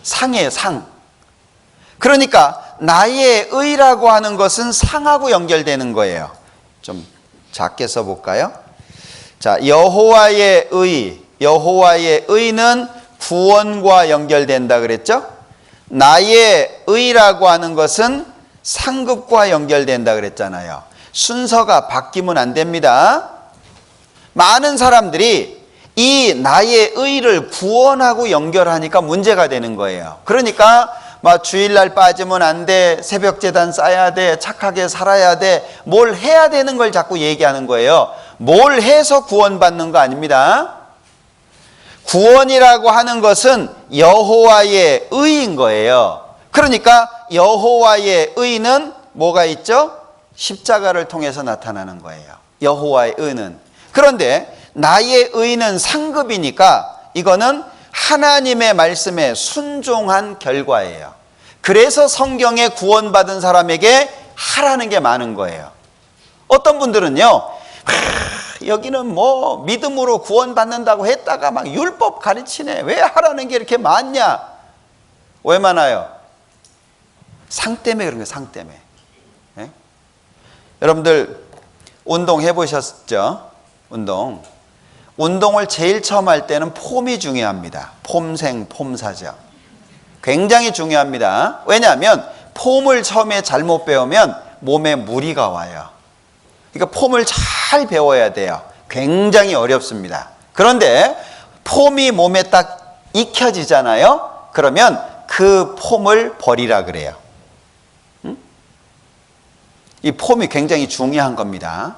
상이에요, 상. 그러니까 나의 의라고 하는 것은 상하고 연결되는 거예요. 좀 작게 써볼까요? 자, 여호와의 의는 구원과 연결된다 그랬죠? 나의 의라고 하는 것은 상급과 연결된다 그랬잖아요. 순서가 바뀌면 안 됩니다. 많은 사람들이 이 나의 의를 구원하고 연결하니까 문제가 되는 거예요. 그러니까 막 주일날 빠지면 안 돼, 새벽제단 쌓아야 돼, 착하게 살아야 돼, 뭘 해야 되는 걸 자꾸 얘기하는 거예요. 뭘 해서 구원받는 거 아닙니다. 구원이라고 하는 것은 여호와의 의인 거예요. 그러니까 여호와의 의는 뭐가 있죠? 십자가를 통해서 나타나는 거예요. 여호와의 의는. 그런데 나의 의는 상급이니까 이거는 하나님의 말씀에 순종한 결과예요. 그래서 성경에 구원받은 사람에게 하라는 게 많은 거예요. 어떤 분들은요, 여기는 뭐 믿음으로 구원받는다고 했다가 막 율법 가르치네. 왜 하라는 게 이렇게 많냐? 왜 많아요? 상 때문에 그런 거예요. 상 때문에. 네? 여러분들 운동 해보셨죠? 운동을 제일 처음 할 때는 폼이 중요합니다. 폼생, 폼사죠. 굉장히 중요합니다. 왜냐하면 폼을 처음에 잘못 배우면 몸에 무리가 와요. 그러니까 폼을 잘 배워야 돼요. 굉장히 어렵습니다. 그런데 폼이 몸에 딱 익혀지잖아요. 그러면 그 폼을 버리라 그래요. 이 폼이 굉장히 중요한 겁니다.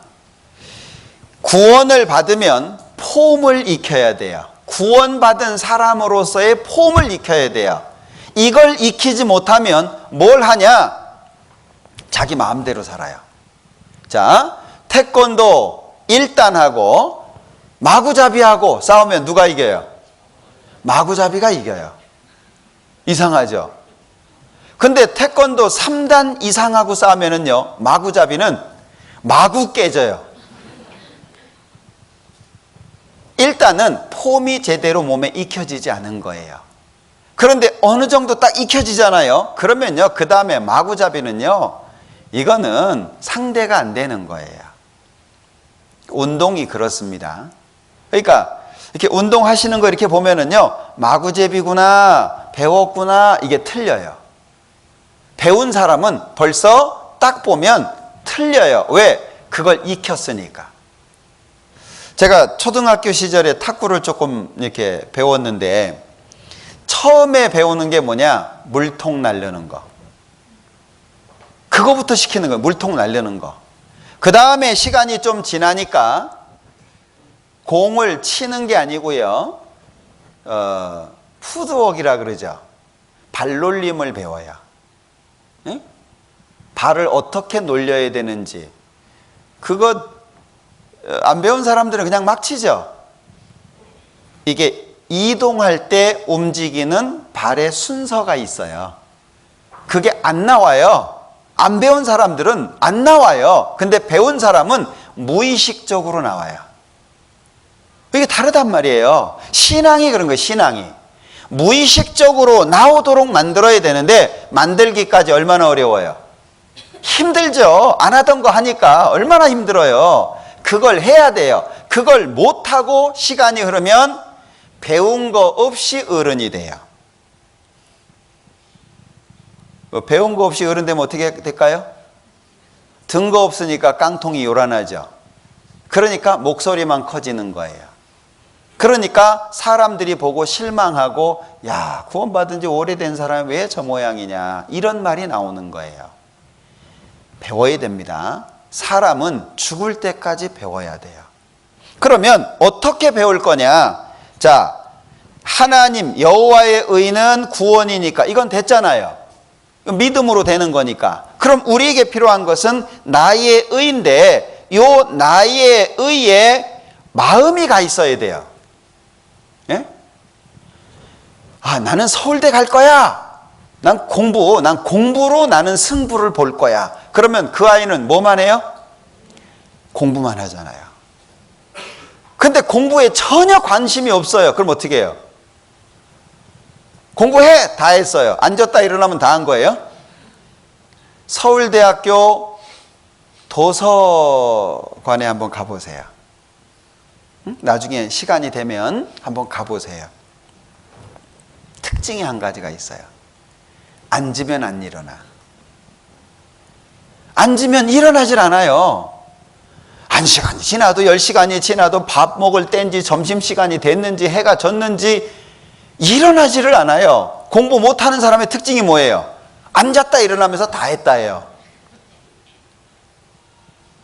구원을 받으면 폼을 익혀야 돼요. 구원받은 사람으로서의 폼을 익혀야 돼요. 이걸 익히지 못하면 뭘 하냐? 자기 마음대로 살아요. 자, 태권도 1단하고 마구잡이하고 싸우면 누가 이겨요? 마구잡이가 이겨요. 이상하죠? 근데 태권도 3단 이상하고 싸우면은요, 마구잡이는 마구 깨져요. 1단은 폼이 제대로 몸에 익혀지지 않은 거예요. 그런데 어느 정도 딱 익혀지잖아요. 그러면요, 그 다음에 마구잡이는요, 이거는 상대가 안 되는 거예요. 운동이 그렇습니다. 그러니까 이렇게 운동하시는 거 이렇게 보면은요, 마구잡이구나, 배웠구나, 이게 틀려요. 배운 사람은 벌써 딱 보면 틀려요. 왜? 그걸 익혔으니까. 제가 초등학교 시절에 탁구를 조금 이렇게 배웠는데 처음에 배우는 게 뭐냐? 물통 날리는 거. 그거부터 시키는 거예요. 물통 날리는 거. 그 다음에 시간이 좀 지나니까 공을 치는 게 아니고요. 푸드웍이라 그러죠. 발놀림을 배워요. 응? 발을 어떻게 놀려야 되는지. 그거 안 배운 사람들은 그냥 막 치죠. 이게 이동할 때 움직이는 발의 순서가 있어요. 그게 안 나와요. 안 배운 사람들은 안 나와요. 근데 배운 사람은 무의식적으로 나와요. 이게 다르단 말이에요. 신앙이 그런 거예요. 신앙이. 무의식적으로 나오도록 만들어야 되는데 만들기까지 얼마나 어려워요? 힘들죠. 안 하던 거 하니까 얼마나 힘들어요. 그걸 해야 돼요. 그걸 못하고 시간이 흐르면 배운 거 없이 어른이 돼요. 배운 거 없이 어른 되면 어떻게 될까요? 든 거 없으니까 깡통이 요란하죠. 그러니까 목소리만 커지는 거예요. 그러니까 사람들이 보고 실망하고 야, 구원받은 지 오래된 사람이 왜 저 모양이냐 이런 말이 나오는 거예요. 배워야 됩니다. 사람은 죽을 때까지 배워야 돼요. 그러면 어떻게 배울 거냐? 자, 하나님 여호와의 의는 구원이니까 이건 됐잖아요. 믿음으로 되는 거니까. 그럼 우리에게 필요한 것은 나의 의인데 요 나의 의에 마음이 가 있어야 돼요. 예? 아, 나는 서울대 갈 거야. 난 공부로 나는 승부를 볼 거야. 그러면 그 아이는 뭐만 해요? 공부만 하잖아요. 근데 공부에 전혀 관심이 없어요. 그럼 어떻게 해요? 공부해! 다 했어요. 앉았다 일어나면 다 한 거예요? 서울대학교 도서관에 한번 가보세요. 나중에 시간이 되면 한번 가보세요. 특징이 한 가지가 있어요. 앉으면 안 일어나. 앉으면 일어나질 않아요. 1시간이 지나도 10시간이 지나도 밥 먹을 때인지 점심시간이 됐는지 해가 졌는지 일어나지를 않아요. 공부 못하는 사람의 특징이 뭐예요? 앉았다 일어나면서 다 했다예요.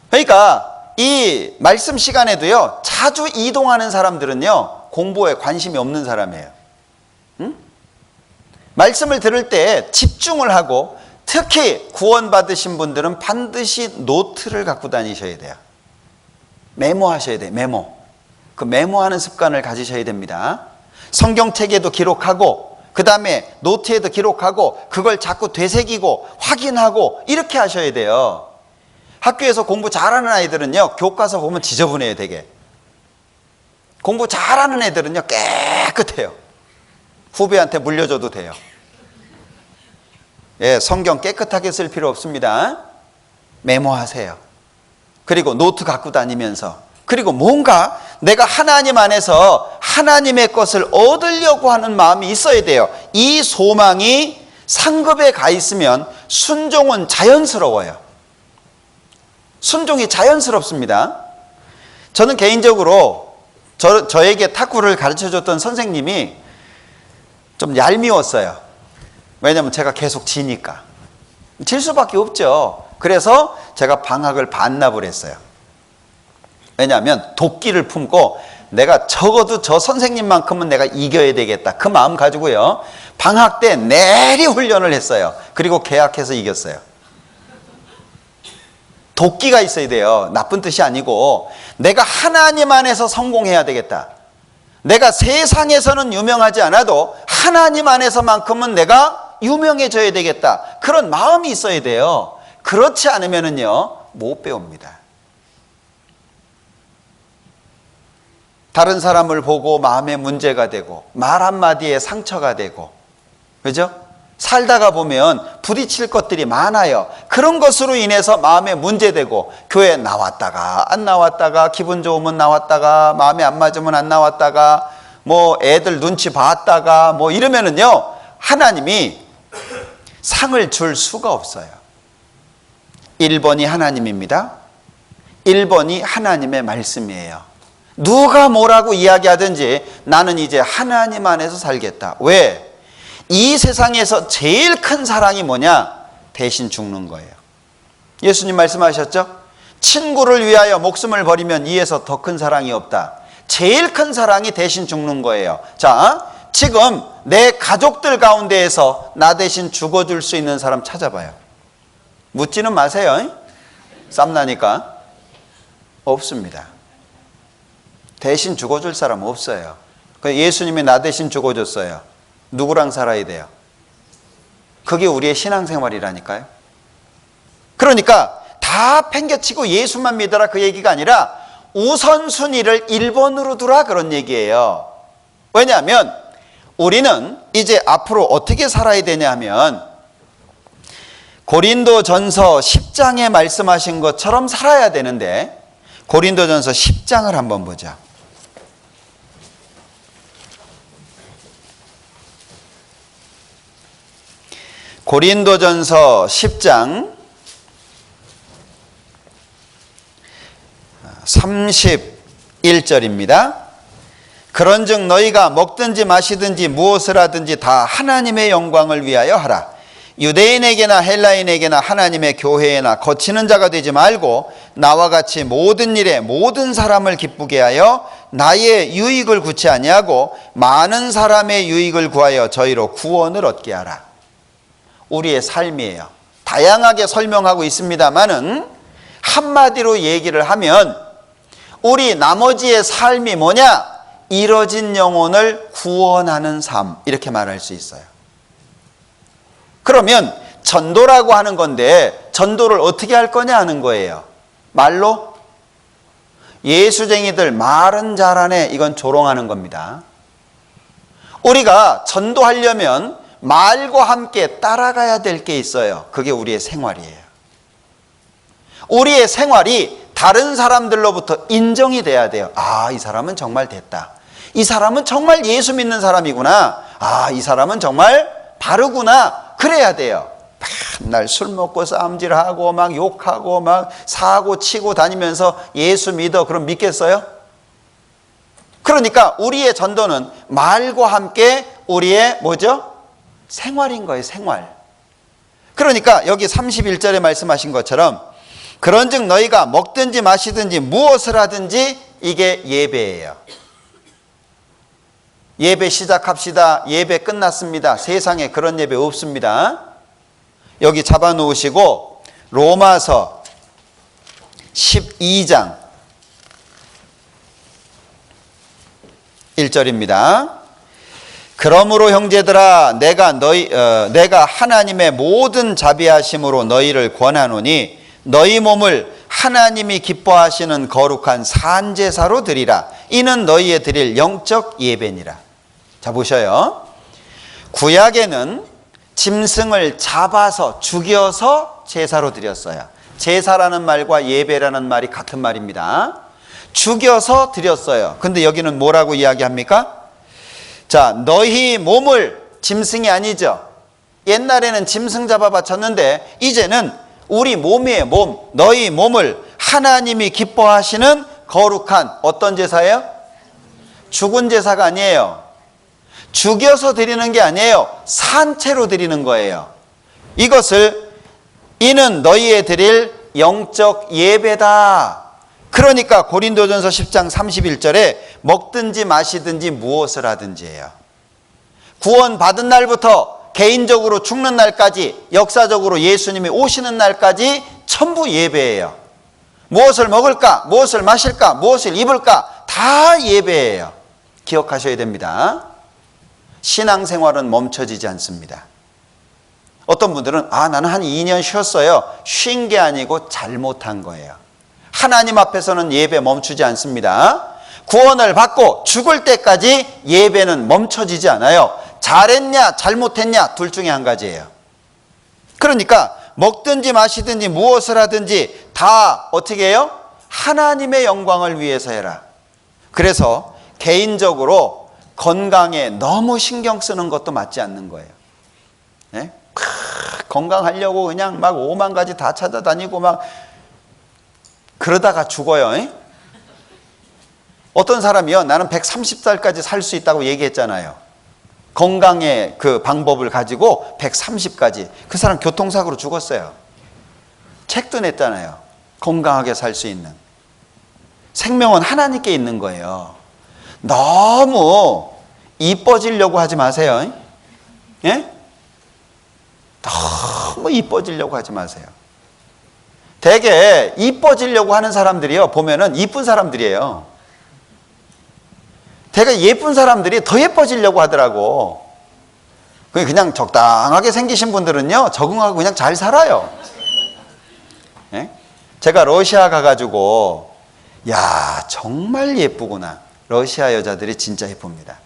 그러니까 이 말씀 시간에도요, 자주 이동하는 사람들은요, 공부에 관심이 없는 사람이에요. 응? 말씀을 들을 때 집중을 하고, 특히 구원받으신 분들은 반드시 노트를 갖고 다니셔야 돼요. 메모하셔야 돼요. 메모. 그 메모하는 습관을 가지셔야 됩니다. 성경책에도 기록하고, 그 다음에 노트에도 기록하고, 그걸 자꾸 되새기고 확인하고 이렇게 하셔야 돼요. 학교에서 공부 잘하는 아이들은요, 교과서 보면 지저분해요. 되게. 공부 잘하는 애들은요, 깨끗해요. 후배한테 물려줘도 돼요. 예, 성경 깨끗하게 쓸 필요 없습니다. 메모하세요. 그리고 노트 갖고 다니면서, 그리고 뭔가 내가 하나님 안에서 하나님의 것을 얻으려고 하는 마음이 있어야 돼요. 이 소망이 상급에 가 있으면 순종은 자연스러워요. 순종이 자연스럽습니다. 저는 개인적으로 저에게 탁구를 가르쳐줬던 선생님이 좀 얄미웠어요. 왜냐하면 제가 계속 지니까. 질 수밖에 없죠. 그래서 제가 방학을 반납을 했어요. 왜냐하면 도끼를 품고 내가 적어도 저 선생님만큼은 내가 이겨야 되겠다. 그 마음 가지고요. 방학 때 내리 훈련을 했어요. 그리고 계약해서 이겼어요. 도끼가 있어야 돼요. 나쁜 뜻이 아니고 내가 하나님 안에서 성공해야 되겠다. 내가 세상에서는 유명하지 않아도 하나님 안에서만큼은 내가 유명해져야 되겠다. 그런 마음이 있어야 돼요. 그렇지 않으면은요, 못 배웁니다. 다른 사람을 보고 마음에 문제가 되고 말 한마디에 상처가 되고, 그죠? 살다가 보면 부딪힐 것들이 많아요. 그런 것으로 인해서 마음에 문제되고, 교회 나왔다가 안 나왔다가, 기분 좋으면 나왔다가, 마음에 안 맞으면 안 나왔다가, 뭐 애들 눈치 봤다가 뭐 이러면은요, 하나님이 상을 줄 수가 없어요. 1번이 하나님입니다. 1번이 하나님의 말씀이에요. 누가 뭐라고 이야기하든지 나는 이제 하나님 안에서 살겠다. 왜? 이 세상에서 제일 큰 사랑이 뭐냐? 대신 죽는 거예요. 예수님 말씀하셨죠? 친구를 위하여 목숨을 버리면 이에서 더 큰 사랑이 없다. 제일 큰 사랑이 대신 죽는 거예요. 자, 지금 내 가족들 가운데에서 나 대신 죽어줄 수 있는 사람 찾아봐요. 묻지는 마세요. 쌈나니까. 없습니다. 대신 죽어줄 사람 없어요. 예수님이 나 대신 죽어줬어요. 누구랑 살아야 돼요? 그게 우리의 신앙생활이라니까요. 그러니까 다 팽개치고 예수만 믿어라 그 얘기가 아니라 우선순위를 1번으로 두라 그런 얘기예요. 왜냐하면 우리는 이제 앞으로 어떻게 살아야 되냐 하면 고린도전서 10장에 말씀하신 것처럼 살아야 되는데 고린도전서 10장을 한번 보자. 고린도전서 10장 31절입니다. 그런즉 너희가 먹든지 마시든지 무엇을 하든지 다 하나님의 영광을 위하여 하라. 유대인에게나 헬라인에게나 하나님의 교회에나 거치는 자가 되지 말고 나와 같이 모든 일에 모든 사람을 기쁘게 하여 나의 유익을 구치 아니하고 많은 사람의 유익을 구하여 저희로 구원을 얻게 하라. 우리의 삶이에요. 다양하게 설명하고 있습니다만은 한마디로 얘기를 하면 우리 나머지의 삶이 뭐냐? 잃어진 영혼을 구원하는 삶, 이렇게 말할 수 있어요. 그러면 전도라고 하는 건데 전도를 어떻게 할 거냐 하는 거예요. 말로? 예수쟁이들 말은 잘하네, 이건 조롱하는 겁니다. 우리가 전도하려면 말과 함께 따라가야 될 게 있어요. 그게 우리의 생활이에요. 우리의 생활이 다른 사람들로부터 인정이 돼야 돼요. 아, 이 사람은 정말 됐다. 이 사람은 정말 예수 믿는 사람이구나. 아, 이 사람은 정말 바르구나. 그래야 돼요. 맨날 술 먹고 싸움질하고 막 욕하고 막 사고 치고 다니면서 예수 믿어. 그럼 믿겠어요? 그러니까 우리의 전도는 말과 함께 우리의 뭐죠? 생활인 거예요. 생활. 그러니까 여기 31절에 말씀하신 것처럼 그런즉 너희가 먹든지 마시든지 무엇을 하든지 이게 예배예요. 예배 시작합시다. 예배 끝났습니다. 세상에 그런 예배 없습니다. 여기 잡아놓으시고 로마서 12장 1절입니다. 그러므로 형제들아 내가 하나님의 모든 자비하심으로 너희를 권하노니 너희 몸을 하나님이 기뻐하시는 거룩한 산제사로 드리라. 이는 너희의 드릴 영적 예배니라. 자, 보셔요. 구약에는 짐승을 잡아서 죽여서 제사로 드렸어요. 제사라는 말과 예배라는 말이 같은 말입니다. 죽여서 드렸어요. 근데 여기는 뭐라고 이야기합니까? 자, 너희 몸을, 짐승이 아니죠. 옛날에는 짐승 잡아 바쳤는데 이제는 우리 몸이에요. 몸. 너희 몸을 하나님이 기뻐하시는 거룩한 어떤 제사예요? 죽은 제사가 아니에요. 죽여서 드리는 게 아니에요. 산채로 드리는 거예요. 이것을 이는 너희의 드릴 영적 예배다. 그러니까 고린도전서 10장 31절에 먹든지 마시든지 무엇을 하든지예요. 구원 받은 날부터 개인적으로 죽는 날까지, 역사적으로 예수님이 오시는 날까지 전부 예배예요. 무엇을 먹을까? 무엇을 마실까? 무엇을 입을까? 다 예배예요. 기억하셔야 됩니다. 신앙생활은 멈춰지지 않습니다. 어떤 분들은 나는 한 2년 쉬었어요. 쉰 게 아니고 잘못한 거예요. 하나님 앞에서는 예배 멈추지 않습니다. 구원을 받고 죽을 때까지 예배는 멈춰지지 않아요. 잘했냐 잘못했냐 둘 중에 한 가지예요. 그러니까 먹든지 마시든지 무엇을 하든지 다 어떻게 해요? 하나님의 영광을 위해서 해라. 그래서 개인적으로 건강에 너무 신경 쓰는 것도 맞지 않는 거예요. 네? 건강하려고 그냥 막 5만 가지 다 찾아다니고 막 그러다가 죽어요. 어떤 사람이요, 나는 130살까지 살 수 있다고 얘기했잖아요. 건강의 그 방법을 가지고 130까지. 그 사람 교통사고로 죽었어요. 책도 냈잖아요. 건강하게 살 수 있는. 생명은 하나님께 있는 거예요. 너무 이뻐지려고 하지 마세요. 예? 너무 이뻐지려고 하지 마세요. 되게 이뻐지려고 하는 사람들이요, 보면은 이쁜 사람들이에요. 되게 예쁜 사람들이 더 예뻐지려고 하더라고. 그냥 적당하게 생기신 분들은요, 적응하고 그냥 잘 살아요. 예? 제가 러시아 가가지고, 야, 정말 예쁘구나. 러시아 여자들이 진짜 예쁩니다.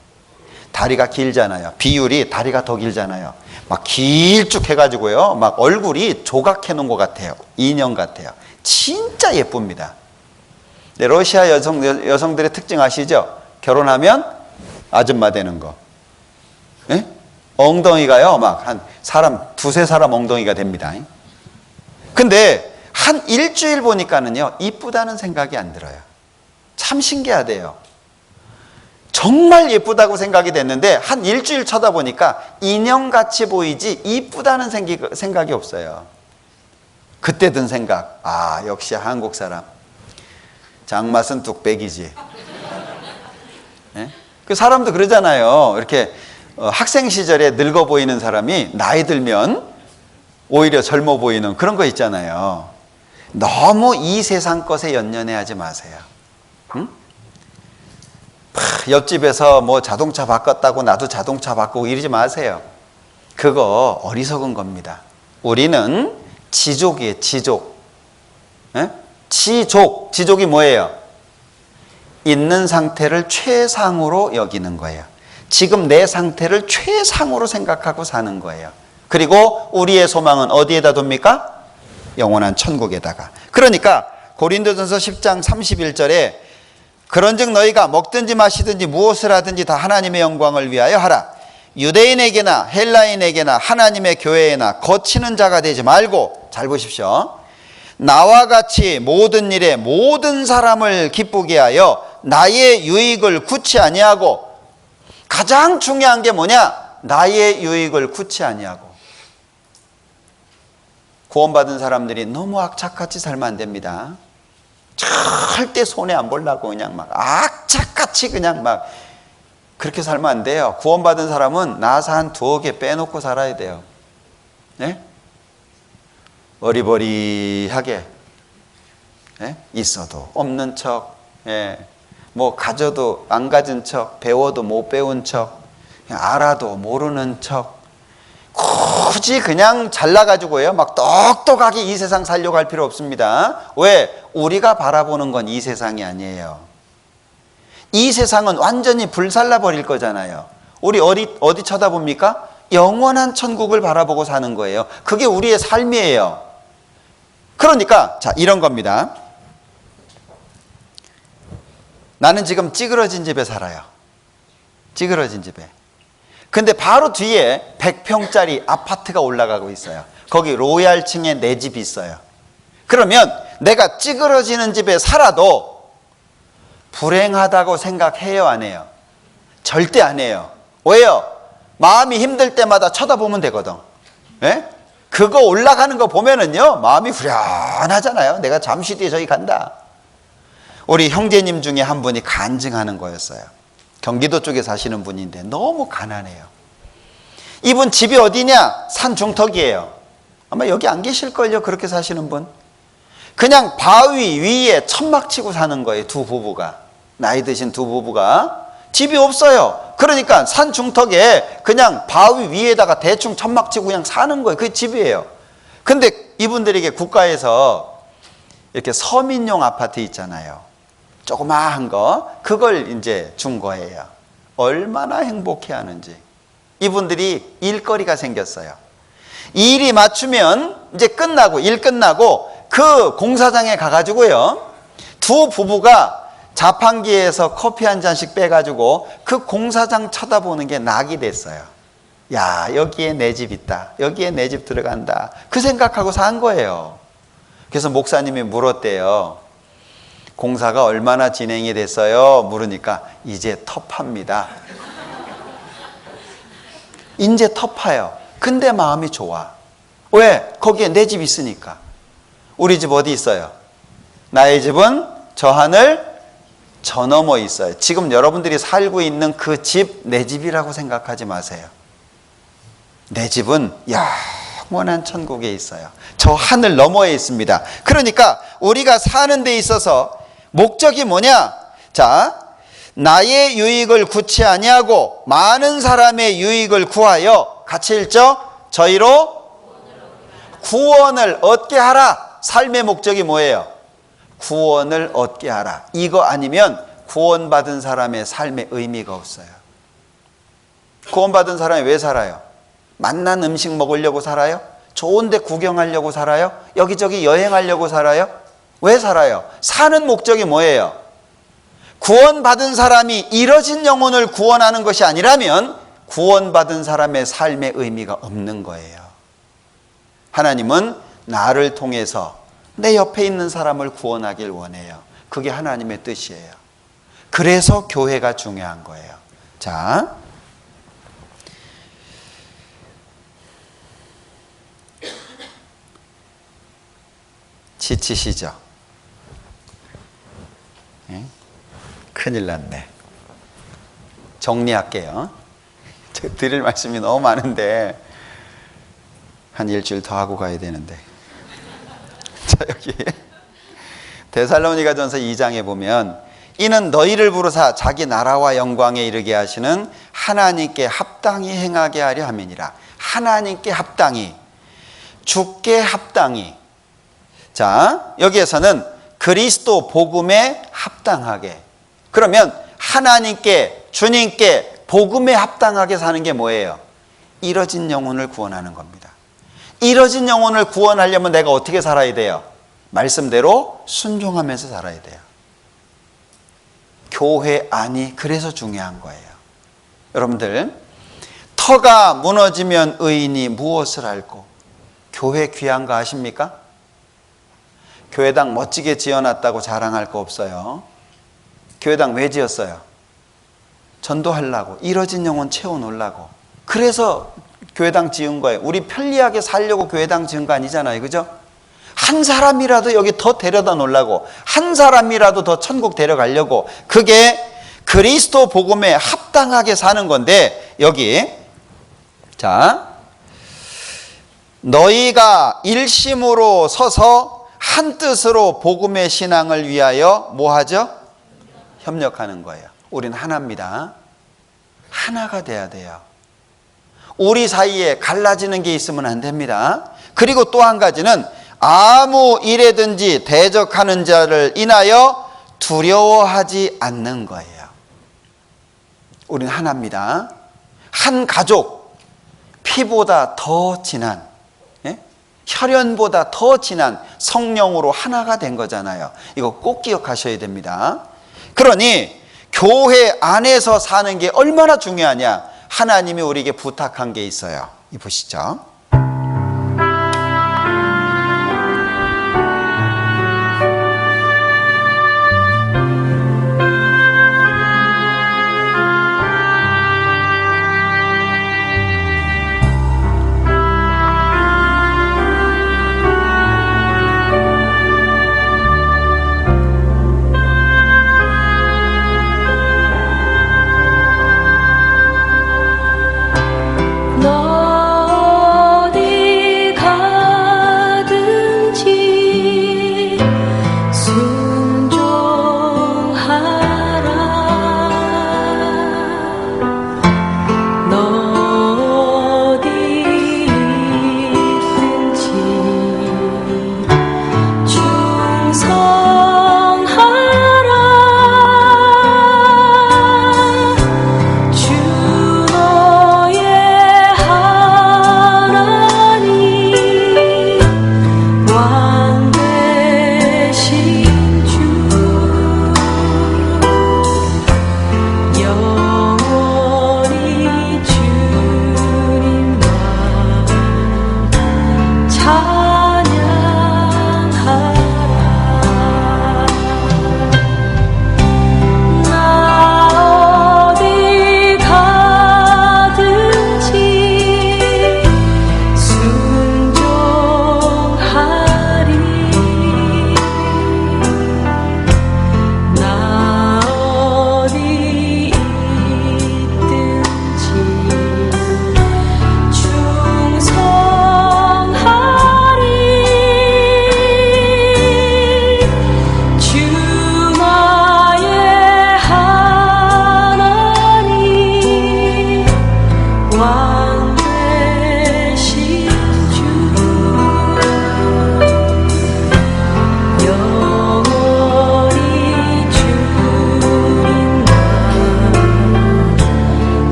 다리가 길잖아요. 비율이 다리가 더 길잖아요. 막 길쭉 해가지고요, 막 얼굴이 조각해 놓은 것 같아요. 인형 같아요. 진짜 예쁩니다. 네, 러시아 여성들의 특징 아시죠? 결혼하면 아줌마 되는 거. 예? 엉덩이가요, 막 한 사람, 두세 사람 엉덩이가 됩니다. 근데 한 일주일 보니까는요, 이쁘다는 생각이 안 들어요. 참 신기하대요. 정말 예쁘다고 생각이 됐는데 한 일주일 쳐다보니까 인형같이 보이지 이쁘다는 생각이 없어요. 그때 든 생각, 아, 역시 한국 사람. 장맛은 뚝배기지. 예? 그 사람도 그러잖아요. 이렇게 학생 시절에 늙어 보이는 사람이 나이 들면 오히려 젊어 보이는 그런 거 있잖아요. 너무 이 세상 것에 연연해하지 마세요. 응? 옆집에서 뭐 자동차 바꿨다고 나도 자동차 바꾸고 이러지 마세요. 그거 어리석은 겁니다. 우리는 지족이에요, 지족. 예? 지족이 뭐예요? 있는 상태를 최상으로 여기는 거예요. 지금 내 상태를 최상으로 생각하고 사는 거예요. 그리고 우리의 소망은 어디에다 둡니까? 영원한 천국에다가. 그러니까 고린도전서 10장 31절에 그런즉 너희가 먹든지 마시든지 무엇을 하든지 다 하나님의 영광을 위하여 하라. 유대인에게나 헬라인에게나 하나님의 교회에나 거치는 자가 되지 말고, 잘 보십시오. 나와 같이 모든 일에 모든 사람을 기쁘게 하여 나의 유익을 구치 아니하고, 가장 중요한 게 뭐냐? 나의 유익을 구치 아니하고. 구원받은 사람들이 너무 악착같이 살면 안 됩니다. 절대 손해 안 보려고 그냥 막 악착같이 그냥 막 그렇게 살면 안 돼요. 구원받은 사람은 나사 한 2개 빼놓고 살아야 돼요. 네? 어리버리하게, 예? 있어도 없는 척, 예. 뭐 가져도 안 가진 척, 배워도 못 배운 척, 알아도 모르는 척, 굳이 그냥 잘나가지고요 막 똑똑하게 이 세상 살려고 할 필요 없습니다. 왜? 우리가 바라보는 건 이 세상이 아니에요. 이 세상은 완전히 불살라 버릴 거잖아요. 우리 어디 쳐다봅니까? 영원한 천국을 바라보고 사는 거예요. 그게 우리의 삶이에요. 그러니까 자, 이런 겁니다. 나는 지금 찌그러진 집에 살아요. 찌그러진 집에. 근데 바로 뒤에 100평짜리 아파트가 올라가고 있어요. 거기 로얄층에 내 집이 있어요. 그러면 내가 찌그러지는 집에 살아도 불행하다고 생각해요, 안 해요? 절대 안 해요. 왜요? 마음이 힘들 때마다 쳐다보면 되거든. 예? 그거 올라가는 거 보면은요, 마음이 후련하잖아요. 내가 잠시 뒤에 저기 간다. 우리 형제님 중에 한 분이 간증하는 거였어요. 경기도 쪽에 사시는 분인데 너무 가난해요. 이분 집이 어디냐? 산 중턱이에요. 아마 여기 안 계실걸요, 그렇게 사시는 분. 그냥 바위 위에 천막 치고 사는 거예요, 두 부부가. 나이 드신 두 부부가. 집이 없어요. 그러니까 산 중턱에 그냥 바위 위에다가 대충 천막 치고 그냥 사는 거예요. 그게 집이에요. 근데 이분들에게 국가에서 이렇게 서민용 아파트 있잖아요. 조그마한 거, 그걸 이제 준 거예요. 얼마나 행복해 하는지. 이분들이 일거리가 생겼어요. 일이 맞추면 이제 끝나고, 일 끝나고 그 공사장에 가가지고요, 두 부부가 자판기에서 커피 한 잔씩 빼가지고 그 공사장 쳐다보는 게 낙이 됐어요. 야, 여기에 내 집 있다. 여기에 내 집 들어간다. 그 생각하고 산 거예요. 그래서 목사님이 물었대요. 공사가 얼마나 진행이 됐어요? 물으니까 이제 터파입니다. 이제 터파요. 근데 마음이 좋아. 왜? 거기에 내 집 있으니까. 우리 집 어디 있어요? 나의 집은 저 하늘 저 너머 있어요. 지금 여러분들이 살고 있는 그 집, 내 집이라고 생각하지 마세요. 내 집은 영원한 천국에 있어요. 저 하늘 너머에 있습니다. 그러니까 우리가 사는 데 있어서 목적이 뭐냐? 자, 나의 유익을 구치 아니하고 많은 사람의 유익을 구하여, 같이 읽죠? 저희로 구원을 얻게 하라. 삶의 목적이 뭐예요? 구원을 얻게 하라. 이거 아니면 구원받은 사람의 삶의 의미가 없어요. 구원받은 사람이 왜 살아요? 맛난 음식 먹으려고 살아요? 좋은 데 구경하려고 살아요? 여기저기 여행하려고 살아요? 왜 살아요? 사는 목적이 뭐예요? 구원받은 사람이 잃어진 영혼을 구원하는 것이 아니라면 구원받은 사람의 삶의 의미가 없는 거예요. 하나님은 나를 통해서 내 옆에 있는 사람을 구원하길 원해요. 그게 하나님의 뜻이에요. 그래서 교회가 중요한 거예요. 자, 지치시죠? 큰일 났네. 정리할게요. 드릴 말씀이 너무 많은데 한 일주일 더 하고 가야 되는데. 자, 여기 데살로니가전서 2장에 보면 이는 너희를 부르사 자기 나라와 영광에 이르게 하시는 하나님께 합당히 행하게 하려 함이니라. 하나님께 합당히, 주께 합당히. 자, 여기에서는 그리스도 복음에 합당하게. 그러면 하나님께, 주님께 복음에 합당하게 사는 게 뭐예요? 잃어진 영혼을 구원하는 겁니다. 잃어진 영혼을 구원하려면 내가 어떻게 살아야 돼요? 말씀대로 순종하면서 살아야 돼요. 교회 안이 그래서 중요한 거예요. 여러분들, 터가 무너지면 의인이 무엇을 알고? 교회 귀한 거 아십니까? 교회당 멋지게 지어놨다고 자랑할 거 없어요. 교회당 왜 지었어요? 전도하려고, 잃어진 영혼 채워놓으려고. 그래서 교회당 지은 거예요. 우리 편리하게 살려고 교회당 지은 거 아니잖아요. 그죠? 한 사람이라도 여기 더 데려다 놓으려고, 한 사람이라도 더 천국 데려가려고. 그게 그리스도 복음에 합당하게 사는 건데, 여기 자, 너희가 일심으로 서서 한 뜻으로 복음의 신앙을 위하여 뭐 하죠? 협력하는 거예요. 우린 하나입니다. 하나가 돼야 돼요. 우리 사이에 갈라지는 게 있으면 안 됩니다. 그리고 또 한 가지는 아무 일에든지 대적하는 자를 인하여 두려워하지 않는 거예요. 우린 하나입니다. 한 가족, 피보다 더 진한, 혈연보다 더 진한 성령으로 하나가 된 거잖아요. 이거 꼭 기억하셔야 됩니다. 그러니 교회 안에서 사는 게 얼마나 중요하냐. 하나님이 우리에게 부탁한 게 있어요. 이 보시죠.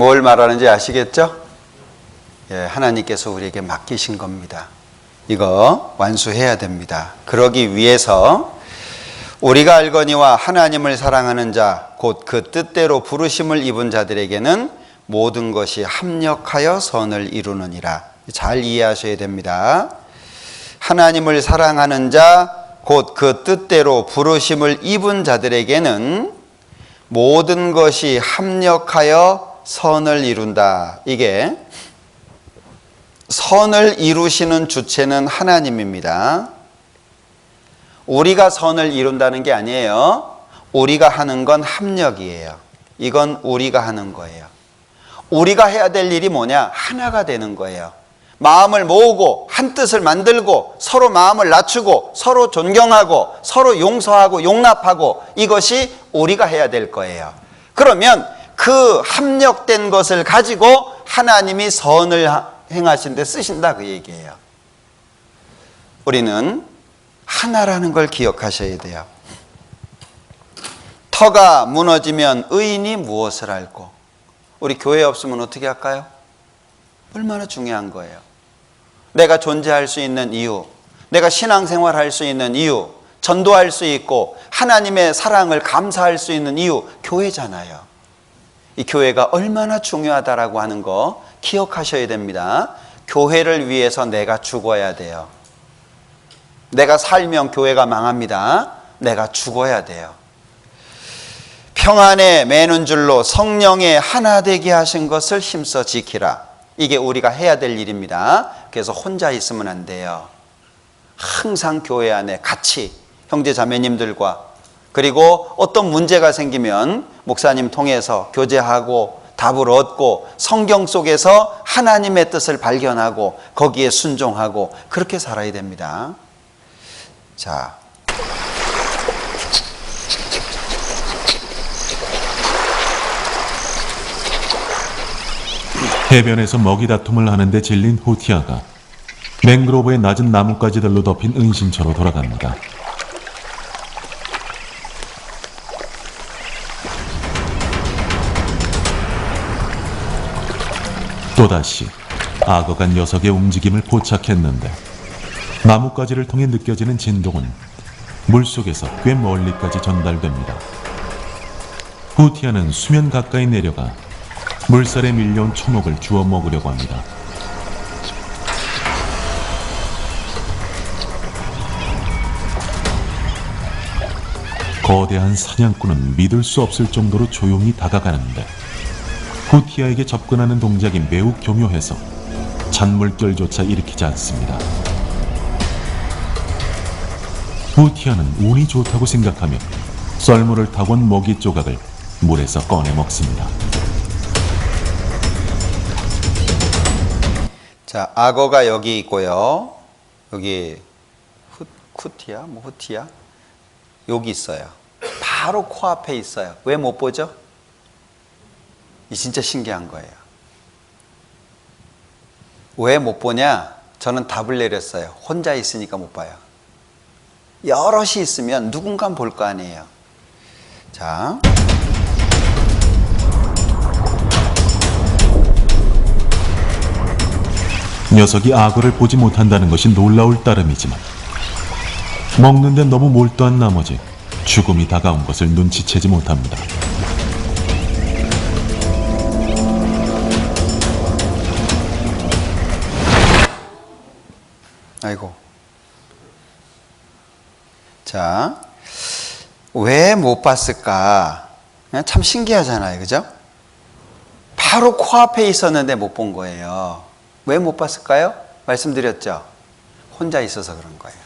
뭘 말하는지 아시겠죠? 예, 하나님께서 우리에게 맡기신 겁니다. 이거 완수해야 됩니다. 그러기 위해서 우리가 알거니와 하나님을 사랑하는 자 곧 그 뜻대로 부르심을 입은 자들에게는 모든 것이 합력하여 선을 이루느니라. 잘 이해하셔야 됩니다. 하나님을 사랑하는 자 곧 그 뜻대로 부르심을 입은 자들에게는 모든 것이 합력하여 선을 이룬다. 이게 선을 이루시는 주체는 하나님입니다. 우리가 선을 이룬다는 게 아니에요. 우리가 하는 건 합력이에요. 이건 우리가 하는 거예요. 우리가 해야 될 일이 뭐냐? 하나가 되는 거예요. 마음을 모으고 한 뜻을 만들고 서로 마음을 낮추고 서로 존경하고 서로 용서하고 용납하고 이것이 우리가 해야 될 거예요. 그러면 그 합력된 것을 가지고 하나님이 선을 행하신 데 쓰신다 그 얘기예요. 우리는 하나라는 걸 기억하셔야 돼요. 터가 무너지면 의인이 무엇을 알고, 우리 교회 없으면 어떻게 할까요? 얼마나 중요한 거예요. 내가 존재할 수 있는 이유, 내가 신앙생활 할 수 있는 이유, 전도할 수 있고 하나님의 사랑을 감사할 수 있는 이유, 교회잖아요. 이 교회가 얼마나 중요하다라고 하는 거 기억하셔야 됩니다. 교회를 위해서 내가 죽어야 돼요. 내가 살면 교회가 망합니다. 내가 죽어야 돼요. 평안에 매는 줄로 성령의 하나 되게 하신 것을 힘써 지키라. 이게 우리가 해야 될 일입니다. 그래서 혼자 있으면 안 돼요. 항상 교회 안에 같이 형제 자매님들과, 그리고 어떤 문제가 생기면 목사님 통해서 교제하고 답을 얻고 성경 속에서 하나님의 뜻을 발견하고 거기에 순종하고 그렇게 살아야 됩니다. 자, 해변에서 먹이 다툼을 하는데 질린 후티아가 맹그로브의 낮은 나뭇가지들로 덮인 은신처로 돌아갑니다. 또다시 악어가 녀석의 움직임을 포착했는데 나뭇가지를 통해 느껴지는 진동은 물속에서 꽤 멀리까지 전달됩니다. 후티아는 수면 가까이 내려가 물살에 밀려온 초목을 주워 먹으려고 합니다. 거대한 사냥꾼은 믿을 수 없을 정도로 조용히 다가가는데 후티아에게 접근하는 동작이 매우 교묘해서 잔물결조차 일으키지 않습니다. 후티아는 운이 좋다고 생각하며 썰물을 타고 온 먹이 조각을 물에서 꺼내 먹습니다. 자, 악어가 여기 있고요. 여기 후티아, 후티아 여기 있어요. 바로 코앞에 있어요. 왜 못 보죠? 이 진짜 신기한 거예요. 왜 못 보냐? 저는 답을 내렸어요. 혼자 있으니까 못 봐요. 여럿이 있으면 누군가 볼 거 아니에요. 자, 녀석이 악어를 보지 못한다는 것이 놀라울 따름이지만 먹는데 너무 몰두한 나머지 죽음이 다가온 것을 눈치채지 못합니다. 아이고. 자, 왜 못 봤을까? 참 신기하잖아요. 그죠? 바로 코앞에 있었는데 못 본 거예요. 왜 못 봤을까요? 말씀드렸죠? 혼자 있어서 그런 거예요.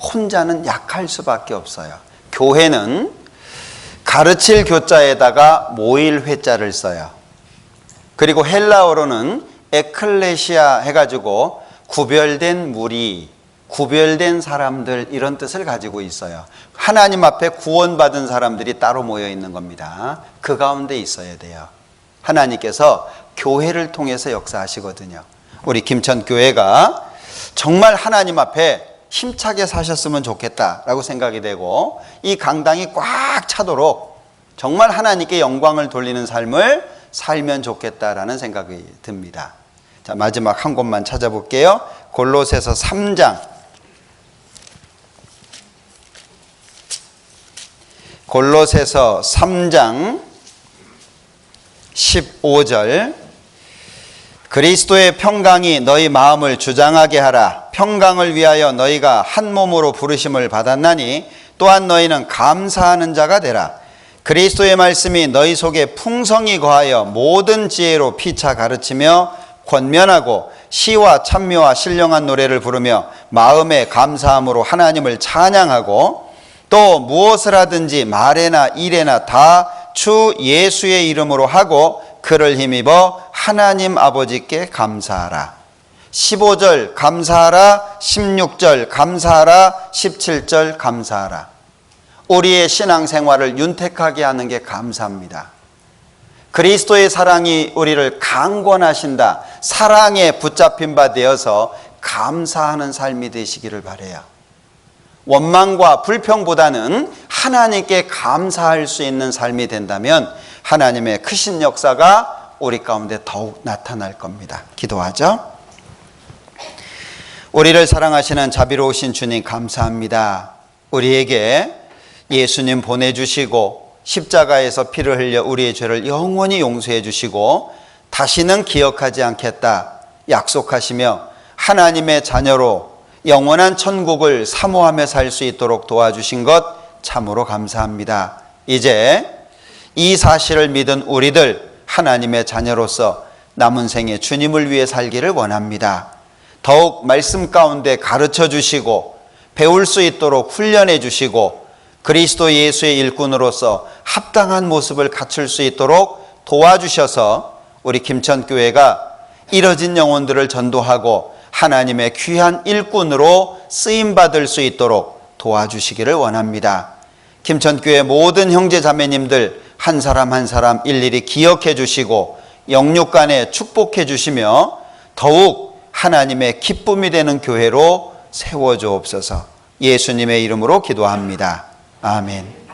혼자는 약할 수밖에 없어요. 교회는 가르칠 교자에다가 모일 회자를 써요. 그리고 헬라어로는 에클레시아 해가지고 구별된 무리, 구별된 사람들, 이런 뜻을 가지고 있어요. 하나님 앞에 구원받은 사람들이 따로 모여 있는 겁니다. 그 가운데 있어야 돼요. 하나님께서 교회를 통해서 역사하시거든요. 우리 김천교회가 정말 하나님 앞에 힘차게 사셨으면 좋겠다라고 생각이 되고, 이 강당이 꽉 차도록 정말 하나님께 영광을 돌리는 삶을 살면 좋겠다라는 생각이 듭니다. 자, 마지막 한 곳만 찾아볼게요. 골로새서 3장. 골로새서 3장 15절. 그리스도의 평강이 너희 마음을 주장하게 하라. 평강을 위하여 너희가 한 몸으로 부르심을 받았나니 또한 너희는 감사하는 자가 되라. 그리스도의 말씀이 너희 속에 풍성히 거하여 모든 지혜로 피차 가르치며 권면하고 시와 찬미와 신령한 노래를 부르며 마음에 감사함으로 하나님을 찬양하고 또 무엇을 하든지 말에나 일에나 다 주 예수의 이름으로 하고 그를 힘입어 하나님 아버지께 감사하라. 15절 감사하라, 16절 감사하라, 17절 감사하라. 우리의 신앙생활을 윤택하게 하는 게 감사입니다. 그리스도의 사랑이 우리를 강권하신다. 사랑에 붙잡힌 바 되어서 감사하는 삶이 되시기를 바라요. 원망과 불평보다는 하나님께 감사할 수 있는 삶이 된다면 하나님의 크신 역사가 우리 가운데 더욱 나타날 겁니다. 기도하죠. 우리를 사랑하시는 자비로우신 주님 감사합니다. 우리에게 예수님 보내주시고 십자가에서 피를 흘려 우리의 죄를 영원히 용서해 주시고 다시는 기억하지 않겠다 약속하시며 하나님의 자녀로 영원한 천국을 사모하며 살 수 있도록 도와주신 것 참으로 감사합니다. 이제 이 사실을 믿은 우리들 하나님의 자녀로서 남은 생에 주님을 위해 살기를 원합니다. 더욱 말씀 가운데 가르쳐 주시고 배울 수 있도록 훈련해 주시고 그리스도 예수의 일꾼으로서 합당한 모습을 갖출 수 있도록 도와주셔서 우리 김천교회가 잃어진 영혼들을 전도하고 하나님의 귀한 일꾼으로 쓰임받을 수 있도록 도와주시기를 원합니다. 김천교회 모든 형제 자매님들 한 사람 한 사람 일일이 기억해 주시고 영육간에 축복해 주시며 더욱 하나님의 기쁨이 되는 교회로 세워주옵소서. 예수님의 이름으로 기도합니다. 아멘.